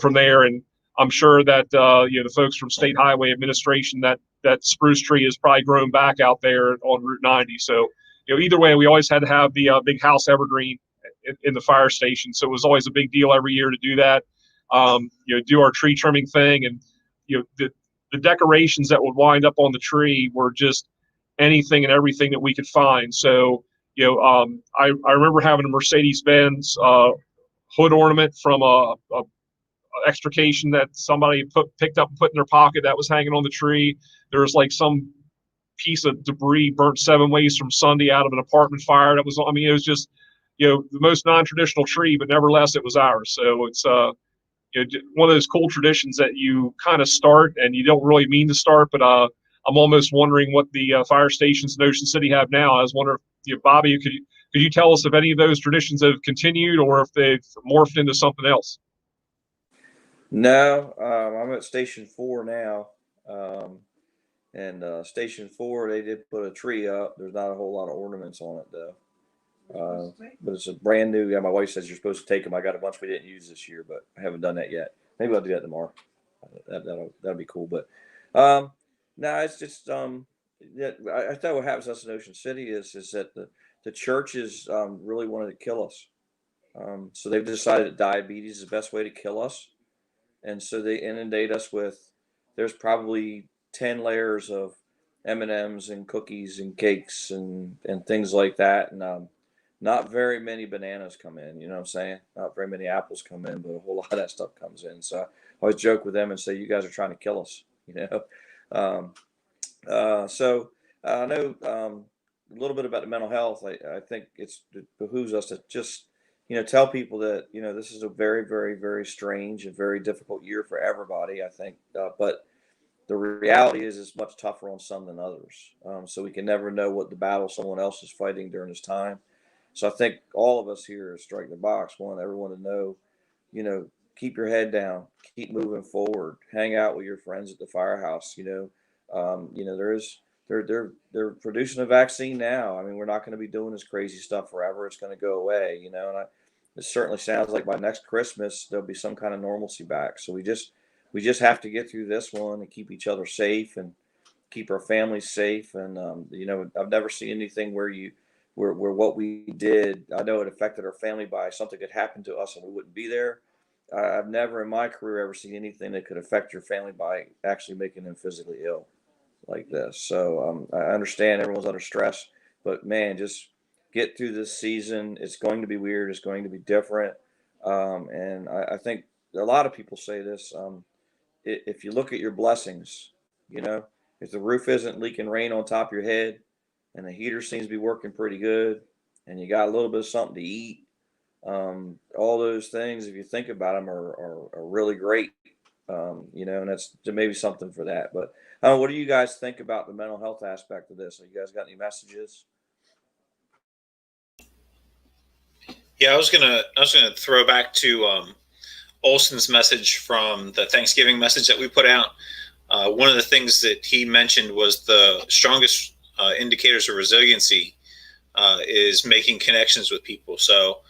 Speaker 2: from there. And I'm sure that the folks from State Highway Administration, that spruce tree is probably grown back out there on Route 90. So either way, we always had to have the big house evergreen in the fire station. So it was always a big deal every year to do that. Do our tree trimming thing, and the decorations that would wind up on the tree were just anything and everything that we could find. So I remember having a Mercedes-Benz hood ornament from a extrication that somebody picked up and put in their pocket that was hanging on the tree. There was like some piece of debris burnt 7 ways from Sunday out of an apartment fire. That was, I mean, it was just, the most non-traditional tree, but nevertheless, it was ours. So it's, one of those cool traditions that you kind of start and you don't really mean to start, but I'm almost wondering what the fire stations in Ocean City have now. I was wondering if, Bobby, could you tell us if any of those traditions have continued or if they've morphed into something else?
Speaker 3: No, I'm at Station 4 now. And Station 4, they did put a tree up. There's not a whole lot of ornaments on it, though. But it's a brand new. Yeah, my wife says you're supposed to take them. I got a bunch we didn't use this year, but I haven't done that yet. Maybe I'll do that tomorrow. That'll be cool. But no, it's just I thought what happens to us in Ocean City is that the churches really wanted to kill us. So they've decided that diabetes is the best way to kill us, and so they inundate us with. There's probably 10 layers of M&Ms and cookies and cakes and things like that, and not very many bananas come in, you know what I'm saying? Not very many apples come in, but a whole lot of that stuff comes in. So I always joke with them and say, you guys are trying to kill us, So I know a little bit about the mental health. I think it behooves us to just, tell people that, this is a very, very, very strange and very difficult year for everybody, I think. But the reality is it's much tougher on some than others. So we can never know what the battle someone else is fighting during this time. So I think all of us here at Strike the Box want everyone to know, keep your head down, keep moving forward, hang out with your friends at the Firehouse. They're producing a vaccine now. I mean, we're not going to be doing this crazy stuff forever. It's going to go away, and it certainly sounds like by next Christmas there'll be some kind of normalcy back. So we just have to get through this one and keep each other safe and keep our families safe. And I've never seen anything where what we did, I know it affected our family by something that happened to us and we wouldn't be there. I've never in my career ever seen anything that could affect your family by actually making them physically ill like this. So I understand everyone's under stress, but man, just get through this season. It's going to be weird. It's going to be different. And I think a lot of people say this. If you look at your blessings, if the roof isn't leaking rain on top of your head and the heater seems to be working pretty good and you got a little bit of something to eat, all those things, if you think about them, are really great. And that's maybe something for that. But what do you guys think about the mental health aspect of this? Have you guys got any messages?
Speaker 1: Yeah, I was gonna throw back to Olson's message from the Thanksgiving message that we put out. One of the things that he mentioned was the strongest indicators of resiliency is making connections with people. So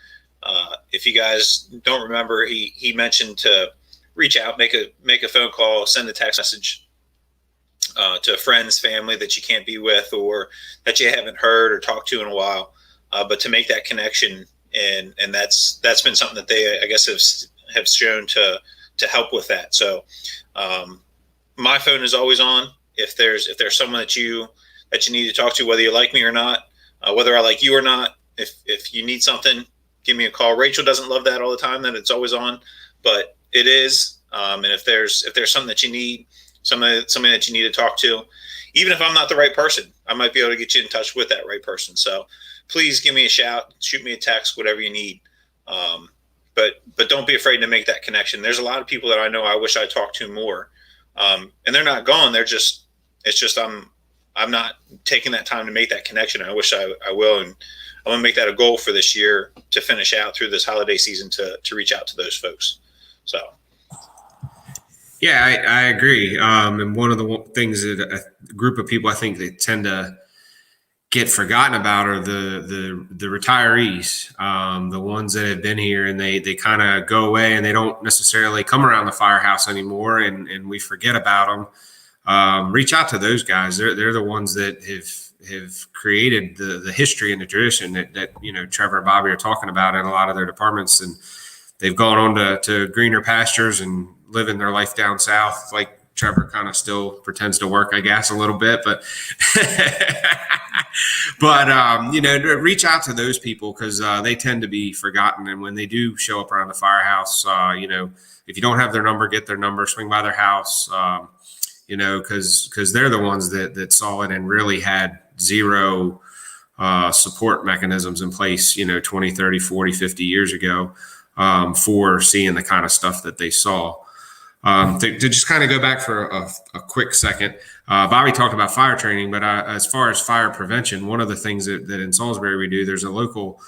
Speaker 1: if you guys don't remember, he mentioned to reach out, make a phone call, send a text message to friends, family that you can't be with or that you haven't heard or talked to in a while, but to make that connection. And that's been something that they, I guess, have shown to help with that. So my phone is always on. If there's someone that you need to talk to, whether you like me or not, whether I like you or not, if you need something, give me a call. Rachel doesn't love that all the time, that it's always on, but it is. And if there's something that you need, something that you need to talk to, even if I'm not the right person, I might be able to get you in touch with that right person. So please give me a shout, shoot me a text, whatever you need. But don't be afraid to make that connection. There's a lot of people that I know I wish I talked to more, and they're not gone. It's just I'm not taking that time to make that connection. I wish I will, and I'm gonna make that a goal for this year to finish out through this holiday season to reach out to those folks. So.
Speaker 4: Yeah, I agree. And one of the things that a group of people I think they tend to get forgotten about are the retirees, the ones that have been here and they kind of go away and they don't necessarily come around the Firehouse anymore, and we forget about them. Reach out to those guys. They're the ones that have created the history and the tradition that Trevor and Bobby are talking about in a lot of their departments, and they've gone on to greener pastures and living their life down south like Trevor kind of still pretends to work, I guess, a little bit, but but reach out to those people because they tend to be forgotten. And when they do show up around the firehouse, if you don't have their number, get their number, swing by their house, because they're the ones that saw it and really had zero support mechanisms in place, 20, 30, 40, 50 years ago for seeing the kind of stuff that they saw. To just kind of go back for a quick second, Bobby talked about fire training, but as far as fire prevention, one of the things that in Salisbury we do, there's a local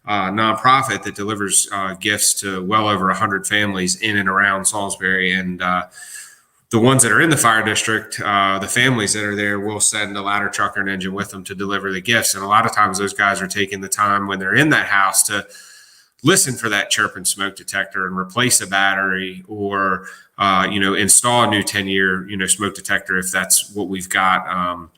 Speaker 4: nonprofit that delivers gifts to well over 100 families in and around Salisbury. And the ones that are in the fire district, the families that are there will send a ladder truck or an engine with them to deliver the gifts. And a lot of times those guys are taking the time when they're in that house to listen for that chirping smoke detector and replace a battery or, install a new 10-year, smoke detector if that's what we've got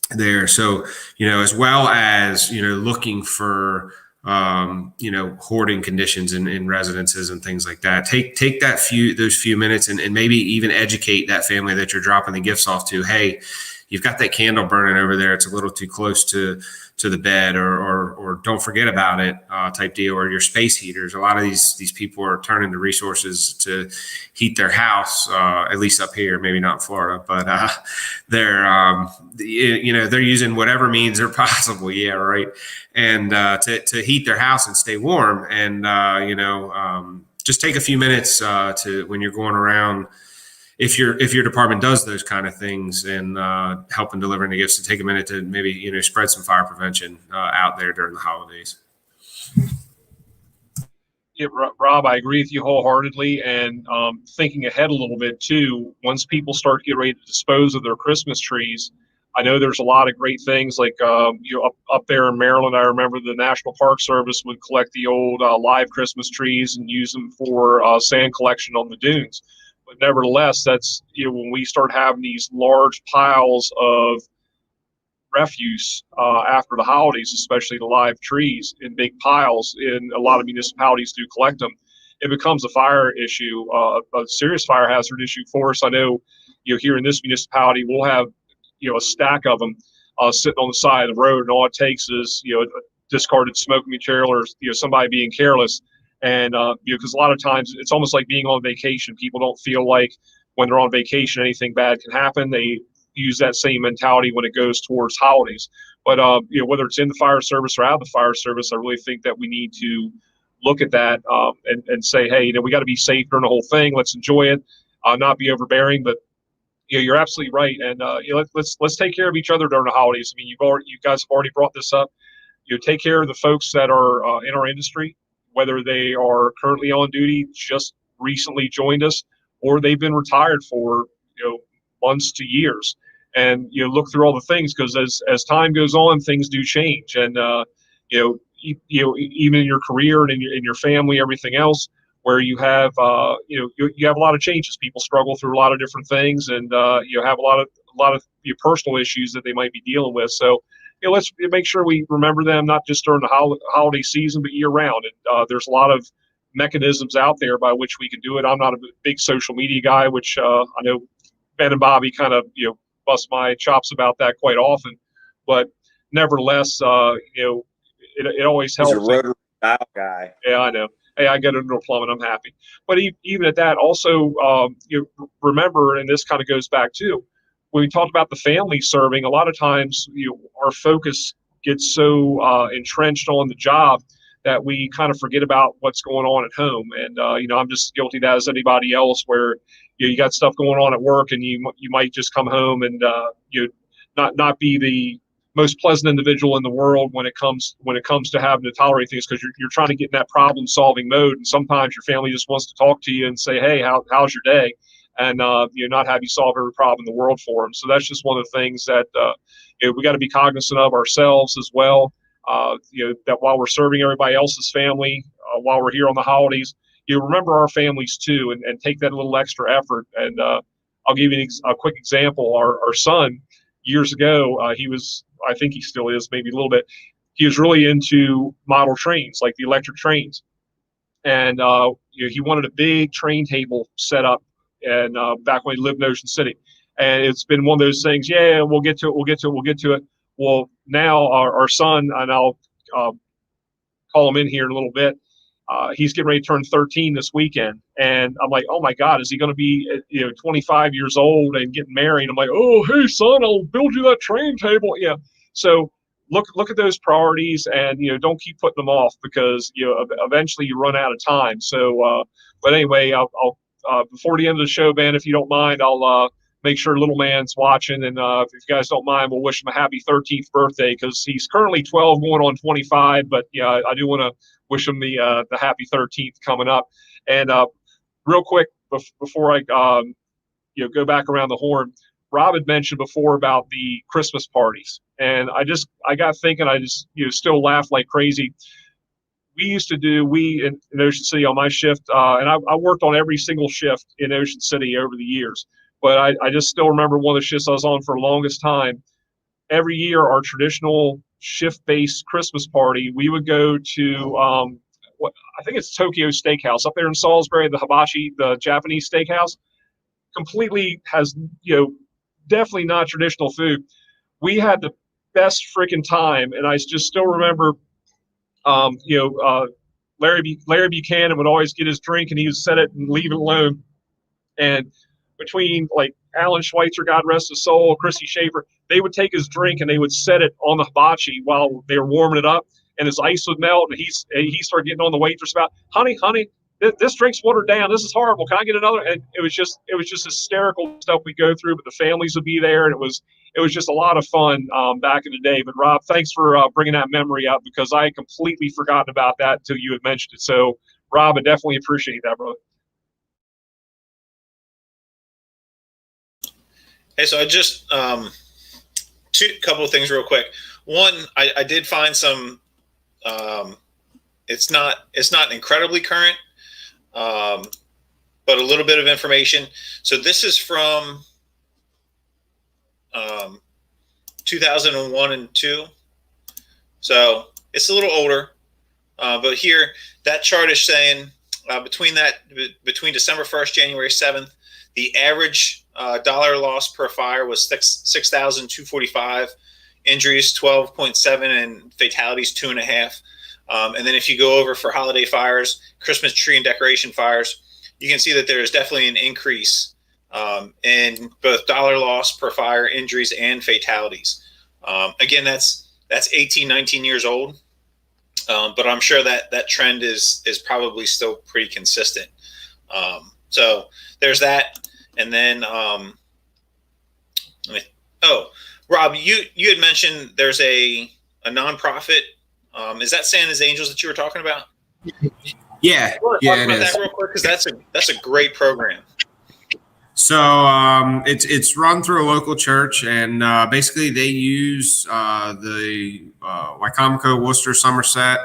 Speaker 4: there. So, as well as, looking for, hoarding conditions in residences and things like that. Take those few minutes and maybe even educate that family that you're dropping the gifts off to. Hey, you've got that candle burning over there. It's a little too close to the bed, or don't forget about it, type deal, or your space heaters. A lot of these people are turning to resources to heat their house, at least up here, maybe not in Florida, but they're using whatever means are possible. Yeah, right. And to heat their house and stay warm, and just take a few minutes to when you're going around. If your department does those kind of things and helping delivering the gifts, to take a minute to maybe spread some fire prevention out there during the holidays.
Speaker 2: Yeah, Rob, I agree with you wholeheartedly. And thinking ahead a little bit too, once people start getting ready to dispose of their Christmas trees, I know there's a lot of great things like up there in Maryland. I remember the National Park Service would collect the old live Christmas trees and use them for sand collection on the dunes. But nevertheless, that's, when we start having these large piles of refuse after the holidays, especially the live trees in big piles, and a lot of municipalities do collect them, it becomes a fire issue, a serious fire hazard issue for us. I know, here in this municipality, we'll have, a stack of them sitting on the side of the road, and all it takes is, discarded smoke material or, somebody being careless. And, because a lot of times it's almost like being on vacation. People don't feel like when they're on vacation, anything bad can happen. They use that same mentality when it goes towards holidays. But, whether it's in the fire service or out of the fire service, I really think that we need to look at that and say, hey, we got to be safe during the whole thing. Let's enjoy it, not be overbearing. But, you're absolutely right. And, let's take care of each other during the holidays. I mean, you guys have already brought this up. Take care of the folks that are in our industry, whether they are currently on duty, just recently joined us, or they've been retired for months to years. And look through all the things, because as time goes on, things do change. And even in your career and in your family, everything else, where you have you have a lot of changes. People struggle through a lot of different things, and you have a lot of your personal issues that they might be dealing with. So let's make sure we remember them, not just during the holiday season, but year round. And there's a lot of mechanisms out there by which we can do it. I'm not a big social media guy, which I know Ben and Bobby kind of bust my chops about that quite often. But nevertheless, it always helps.
Speaker 3: He's a rotary dial guy.
Speaker 2: Yeah, I know. Hey, I get into a plumbing, I'm happy. But even at that, also remember, and this kind of goes back to, when we talked about the family serving, a lot of times our focus gets so entrenched on the job that we kind of forget about what's going on at home. And I'm just guilty of that as anybody else, where you got stuff going on at work, and you might just come home and not be the most pleasant individual in the world when it comes to having to tolerate things, because you're trying to get in that problem solving mode. And sometimes your family just wants to talk to you and say, hey, how's your day? And not have you solve every problem in the world for them. So that's just one of the things that we got to be cognizant of ourselves as well. That while we're serving everybody else's family, while we're here on the holidays, remember our families too, and take that little extra effort. And I'll give you a quick example. Our son, years ago, I think he still is, maybe a little bit. He was really into model trains, like the electric trains, and he wanted a big train table set up. And back when he lived in Ocean City, And it's been one of those things. Yeah, we'll get to it. Well, now our son, and I'll call him in here in a little bit. He's getting ready to turn 13 this weekend, and I'm like, oh my God, is he going to be 25 years old and getting married? I'm like, oh hey son, I'll build you that train table. Yeah. So look at those priorities, and don't keep putting them off, because eventually you run out of time. So, but anyway, I'll before the end of the show, Ben, if you don't mind, I'll make sure little man's watching, and if you guys don't mind, we'll wish him a happy 13th birthday, because he's currently 12 going on 25. But yeah, I do want to wish him the happy 13th coming up. And real quick, before I go back around the horn, Rob had mentioned before about the Christmas parties, and I got thinking, I just still laugh like crazy. We in Ocean City on my shift, and I worked on every single shift in Ocean City over the years, but I just still remember one of the shifts I was on for the longest time. Every year, our traditional shift-based Christmas party, we would go to I think it's Tokyo Steakhouse up there in Salisbury, the hibachi, the Japanese steakhouse. Completely has definitely not traditional food. We had the best freaking time, and I just still remember, Larry Buchanan would always get his drink, and he would set it and leave it alone. And between like Alan Schweitzer, God rest his soul, Chrissy Schaefer, they would take his drink and they would set it on the hibachi while they were warming it up, and his ice would melt, and he started getting on the waitress about, honey, this drink's watered down. This is horrible. Can I get another? And it was just hysterical stuff we go through, but the families would be there, and it was just a lot of fun back in the day. But Rob, thanks for bringing that memory up, because I had completely forgotten about that until you had mentioned it. So Rob, I definitely appreciate that, brother.
Speaker 1: Hey, so I just couple of things real quick. One, I did find some. It's not incredibly current, but a little bit of information. So this is from 2001 and 2. So it's a little older, but here that chart is saying between December 1st, January 7th, the average dollar loss per fire was 6,245, injuries 12.7, and fatalities 2.5. And then if you go over for holiday fires, Christmas tree and decoration fires, you can see that there is definitely an increase in both dollar loss per fire, injuries, and fatalities. Again, that's 18, 19 years old, but I'm sure that trend is probably still pretty consistent. So there's that. And then, Rob, you had mentioned there's a nonprofit. Is that Santa's Angels that you were talking about?
Speaker 4: Yeah,
Speaker 1: Talk about that real quick, because that's a great program.
Speaker 4: So it's run through a local church, and basically they use the Wycomico, Worcester, Somerset.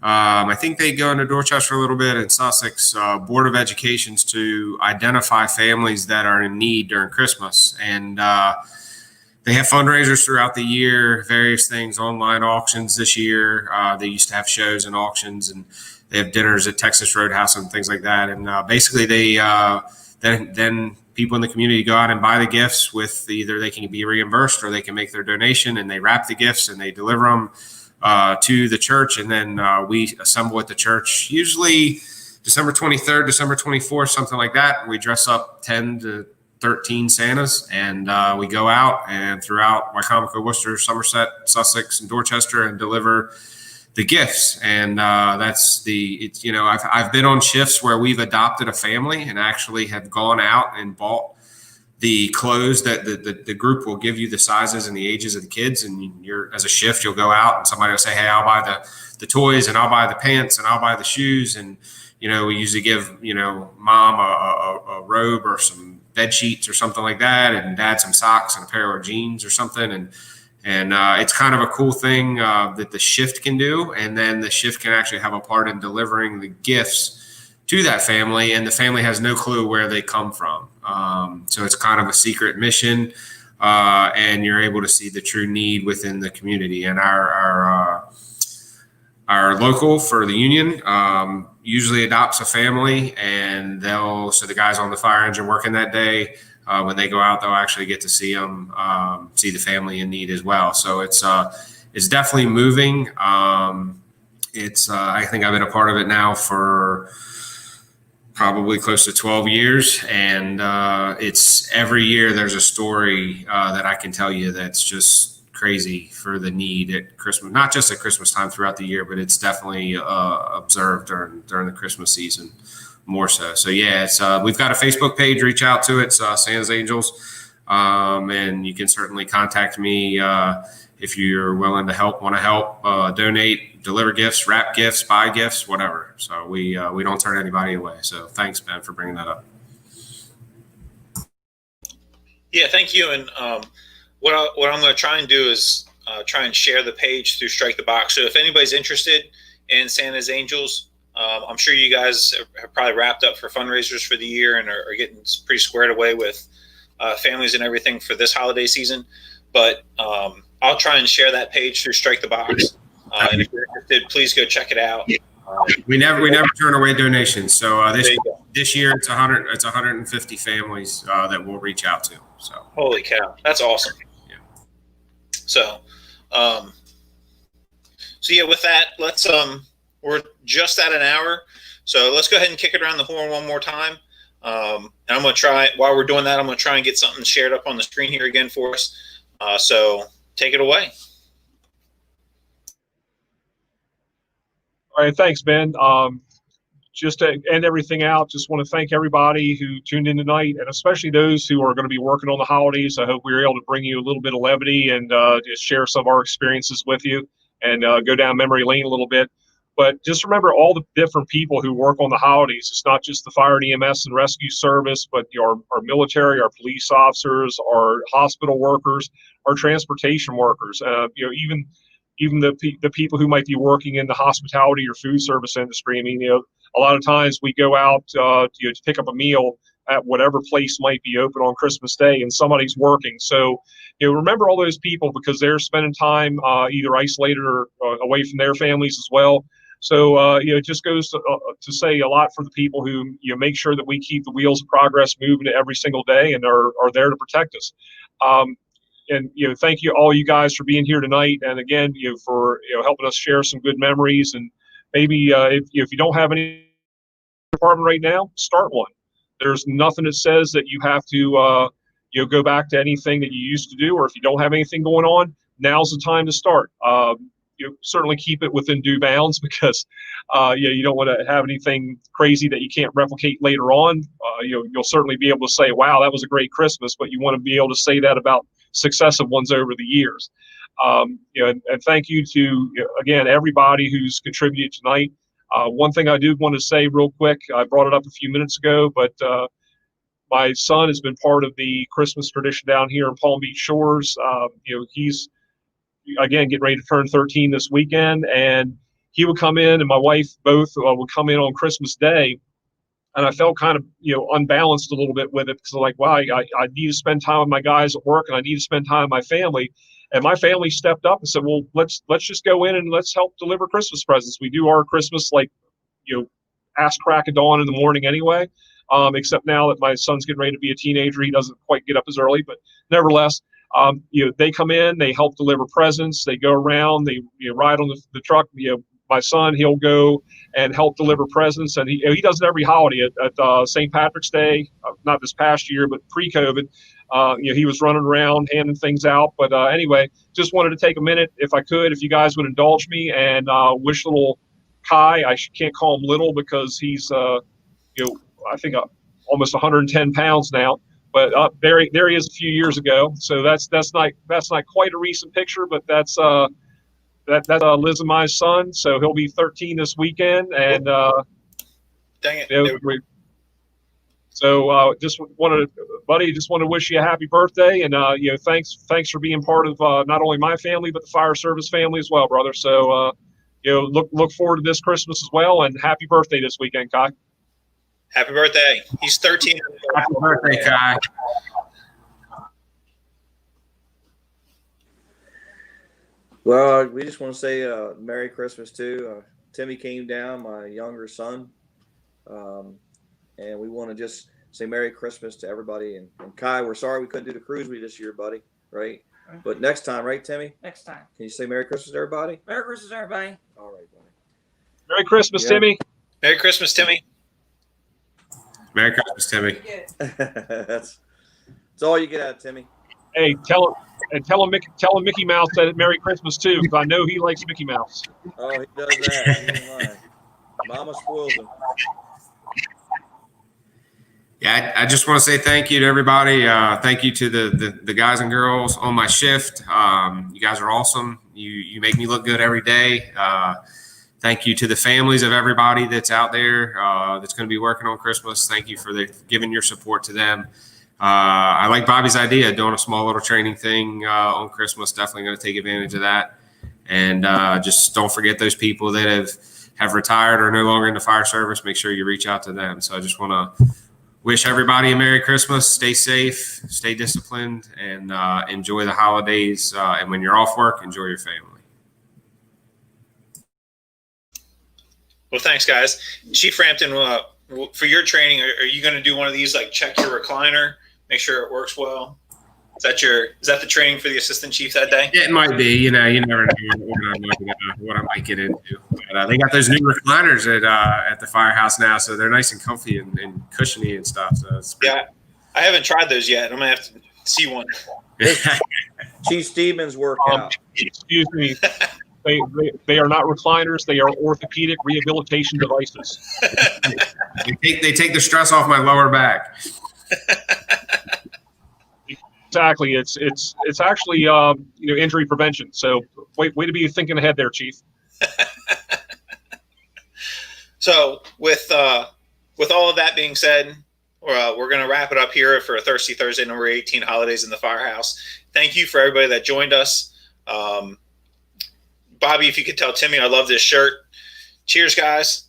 Speaker 4: I think they go into Dorchester a little bit, and Sussex Board of Educations to identify families that are in need during Christmas. And they have fundraisers throughout the year, various things, online auctions this year. They used to have shows and auctions, and they have dinners at Texas Roadhouse and things like that. And basically they then people in the community go out and buy the gifts with either they can be reimbursed or they can make their donation, and they wrap the gifts and they deliver them to the church, and then we assemble at the church, usually December 23rd, December 24th, something like that. We dress up 10 to 13 Santas, and we go out and throughout Wycomico, Worcester, Somerset, Sussex, and Dorchester, and deliver the gifts. And I've been on shifts where we've adopted a family and actually have gone out and bought the clothes that the group will give you the sizes and the ages of the kids. And you're, as a shift, you'll go out and somebody will say, hey, I'll buy the toys, and I'll buy the pants, and I'll buy the shoes. And, we usually give, mom a robe or some bed sheets or something like that, and dad some socks and a pair of jeans or something. And it's kind of a cool thing that the shift can do. And then the shift can actually have a part in delivering the gifts to that family, and the family has no clue where they come from. So it's kind of a secret mission, and you're able to see the true need within the community. And our local for the union usually adopts a family, and so the guys on the fire engine working that day when they go out, they'll actually get to see them, see the family in need as well. So it's definitely moving. I think I've been a part of it now for probably close to 12 years. And it's every year there's a story that I can tell you that's just crazy for the need at Christmas, not just at Christmas time throughout the year, but it's definitely observed during the Christmas season more so. So yeah, it's we've got a Facebook page, reach out to it. It's Santa's Angels. And you can certainly contact me if you're willing to help, want to help, donate, deliver gifts, wrap gifts, buy gifts, whatever. So we don't turn anybody away. So thanks, Ben, for bringing that up.
Speaker 1: Yeah, thank you. And what I'm going to try and do is try and share the page through Strike the Box. So if anybody's interested in Santa's Angels, I'm sure you guys have probably wrapped up for fundraisers for the year and are getting pretty squared away with families and everything for this holiday season. But I'll try and share that page through Strike the Box. And if you're interested, please go check it out.
Speaker 4: We never turn away donations. So this year it's 150 families that we'll reach out to. So
Speaker 1: holy cow, that's awesome.
Speaker 4: Yeah.
Speaker 1: So yeah, with that, let's we're just at an hour, so let's go ahead and kick it around the horn one more time. And I'm going to try, while we're doing that, I'm going to try and get something shared up on the screen here again for us. So take it away.
Speaker 2: All right, thanks, Ben. Just to end everything out, just want to thank everybody who tuned in tonight, and especially those who are going to be working on the holidays. I hope we were able to bring you a little bit of levity and just share some of our experiences with you and go down memory lane a little bit. But just remember all the different people who work on the holidays. It's not just the fire and EMS and rescue service, but our military, our police officers, our hospital workers, our transportation workers, even the people who might be working in the hospitality or food service industry. I mean, a lot of times we go out to pick up a meal at whatever place might be open on Christmas Day, and somebody's working. So, remember all those people, because they're spending time either isolated or away from their families as well. So, it just goes to say a lot for the people who make sure that we keep the wheels of progress moving every single day and are there to protect us. And thank you all you guys for being here tonight, and again for helping us share some good memories. And maybe if you don't have any department right now, start one. There's nothing that says that you have to go back to anything that you used to do, or if you don't have anything going on, now's the time to start. Certainly keep it within due bounds, because you don't want to have anything crazy that you can't replicate later on. You'll certainly be able to say, wow, that was a great Christmas, but you want to be able to say that about successive ones over the years. And thank you to, again, everybody who's contributed tonight. One thing I do want to say real quick, I brought it up a few minutes ago, but my son has been part of the Christmas tradition down here in Palm Beach Shores. He's, again, getting ready to turn 13 this weekend, and he would come in, and my wife both would come in on Christmas Day. And I felt kind of, unbalanced a little bit with it, because I'm like, wow, I need to spend time with my guys at work, and I need to spend time with my family. And my family stepped up and said, well, let's just go in and let's help deliver Christmas presents. We do our Christmas ass crack of dawn in the morning anyway. Except now that my son's getting ready to be a teenager, he doesn't quite get up as early. But nevertheless, they come in, they help deliver presents, they go around, they ride on the truck. My son, he'll go and help deliver presents, and he does it every holiday. At St. Patrick's Day, not this past year, but pre-COVID, he was running around handing things out. But anyway, just wanted to take a minute, if I could, if you guys would indulge me, and wish little Kai, I can't call him little because he's, I think almost 110 pounds now. But there he is a few years ago. So that's not quite a recent picture, but that's Liz and my son. So he'll be 13 this weekend, and
Speaker 1: dang it.
Speaker 2: So just wanted to wish you a happy birthday, and thanks for being part of not only my family but the fire service family as well, brother. So look forward to this Christmas as well, and happy birthday this weekend, Kai.
Speaker 1: Happy birthday. He's 13.
Speaker 4: Happy birthday, Kai.
Speaker 3: Well, we just want to say Merry Christmas too. Timmy came down, my younger son, and we want to just say Merry Christmas to everybody. And Kai, we're sorry we couldn't do the cruise with you this year, buddy. Right? But next time, right, Timmy?
Speaker 5: Next time.
Speaker 3: Can you say Merry Christmas to everybody?
Speaker 5: Merry Christmas, everybody.
Speaker 3: All right, buddy.
Speaker 2: Merry Christmas,
Speaker 3: Yeah.
Speaker 2: Timmy.
Speaker 1: Merry Christmas, Timmy.
Speaker 4: Merry Christmas, Timmy.
Speaker 3: That's all you get out of Timmy.
Speaker 2: Hey, tell him Mickey Mouse said Merry Christmas too, because I know he likes Mickey Mouse.
Speaker 3: Oh, he does that. He ain't lying. Mama spoils him.
Speaker 4: Yeah, I just want to say thank you to everybody. Thank you to the guys and girls on my shift. You guys are awesome. You make me look good every day. Thank you to the families of everybody that's out there that's going to be working on Christmas. Thank you for giving your support to them. I like Bobby's idea, doing a small little training thing on Christmas. Definitely going to take advantage of that. And just don't forget those people that have retired or no longer in the fire service. Make sure you reach out to them. So I just want to wish everybody a Merry Christmas. Stay safe, stay disciplined, and enjoy the holidays. And when you're off work, enjoy your family.
Speaker 1: Well, thanks, guys. Chief Frampton, for your training, are you going to do one of these, like check your recliner, make sure it works well? Is that the training for the assistant chief that day?
Speaker 4: It might be. You never know what I might get into. But they got those new recliners at the Firehouse now, so they're nice and comfy and cushiony and stuff. So it's
Speaker 1: Yeah, I haven't tried those yet. I'm gonna have to see one.
Speaker 3: Chief Stevens workout.
Speaker 2: Excuse me. They are not recliners. They are orthopedic rehabilitation devices.
Speaker 4: They take the stress off my lower back.
Speaker 2: Exactly. It's actually injury prevention. So way to be thinking ahead there, Chief.
Speaker 1: So with all of that being said, we're going to wrap it up here for Thirsty Thursday number 18, Holidays in the Firehouse. Thank you for everybody that joined us. Bobby, if you could tell Timmy I love this shirt. Cheers, guys.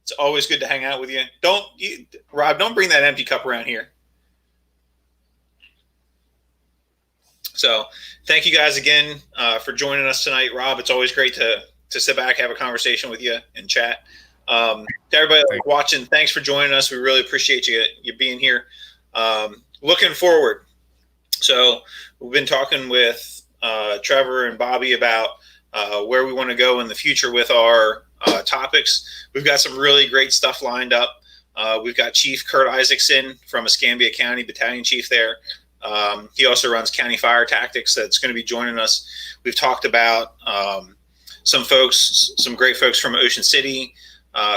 Speaker 1: It's always good to hang out with you. Rob, don't bring that empty cup around here. So thank you guys again for joining us tonight. Rob, it's always great to sit back, have a conversation with you and chat. To everybody watching, thanks for joining us. We really appreciate you being here. Looking forward. So we've been talking with Trevor and Bobby about where we want to go in the future with our topics. We've got some really great stuff lined up. We've got Chief Kurt Isaacson from Escambia County, battalion chief there. He also runs County Fire Tactics. That's going to be joining us. We've talked about some great folks from Ocean City,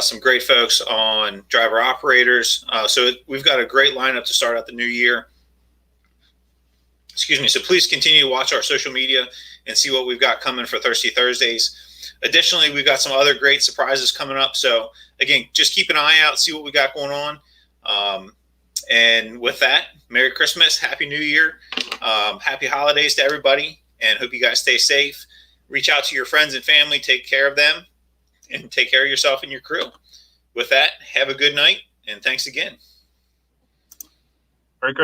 Speaker 1: some great folks on driver operators. So we've got a great lineup to start out the new year. Excuse me. So please continue to watch our social media and see what we've got coming for Thirsty Thursdays. Additionally, we've got some other great surprises coming up. So again, just keep an eye out, see what we got going on. And with that, Merry Christmas, Happy New Year, Happy Holidays to everybody, and hope you guys stay safe. Reach out to your friends and family, take care of them, and take care of yourself and your crew. With that, have a good night, and thanks again.
Speaker 2: Merry Christmas.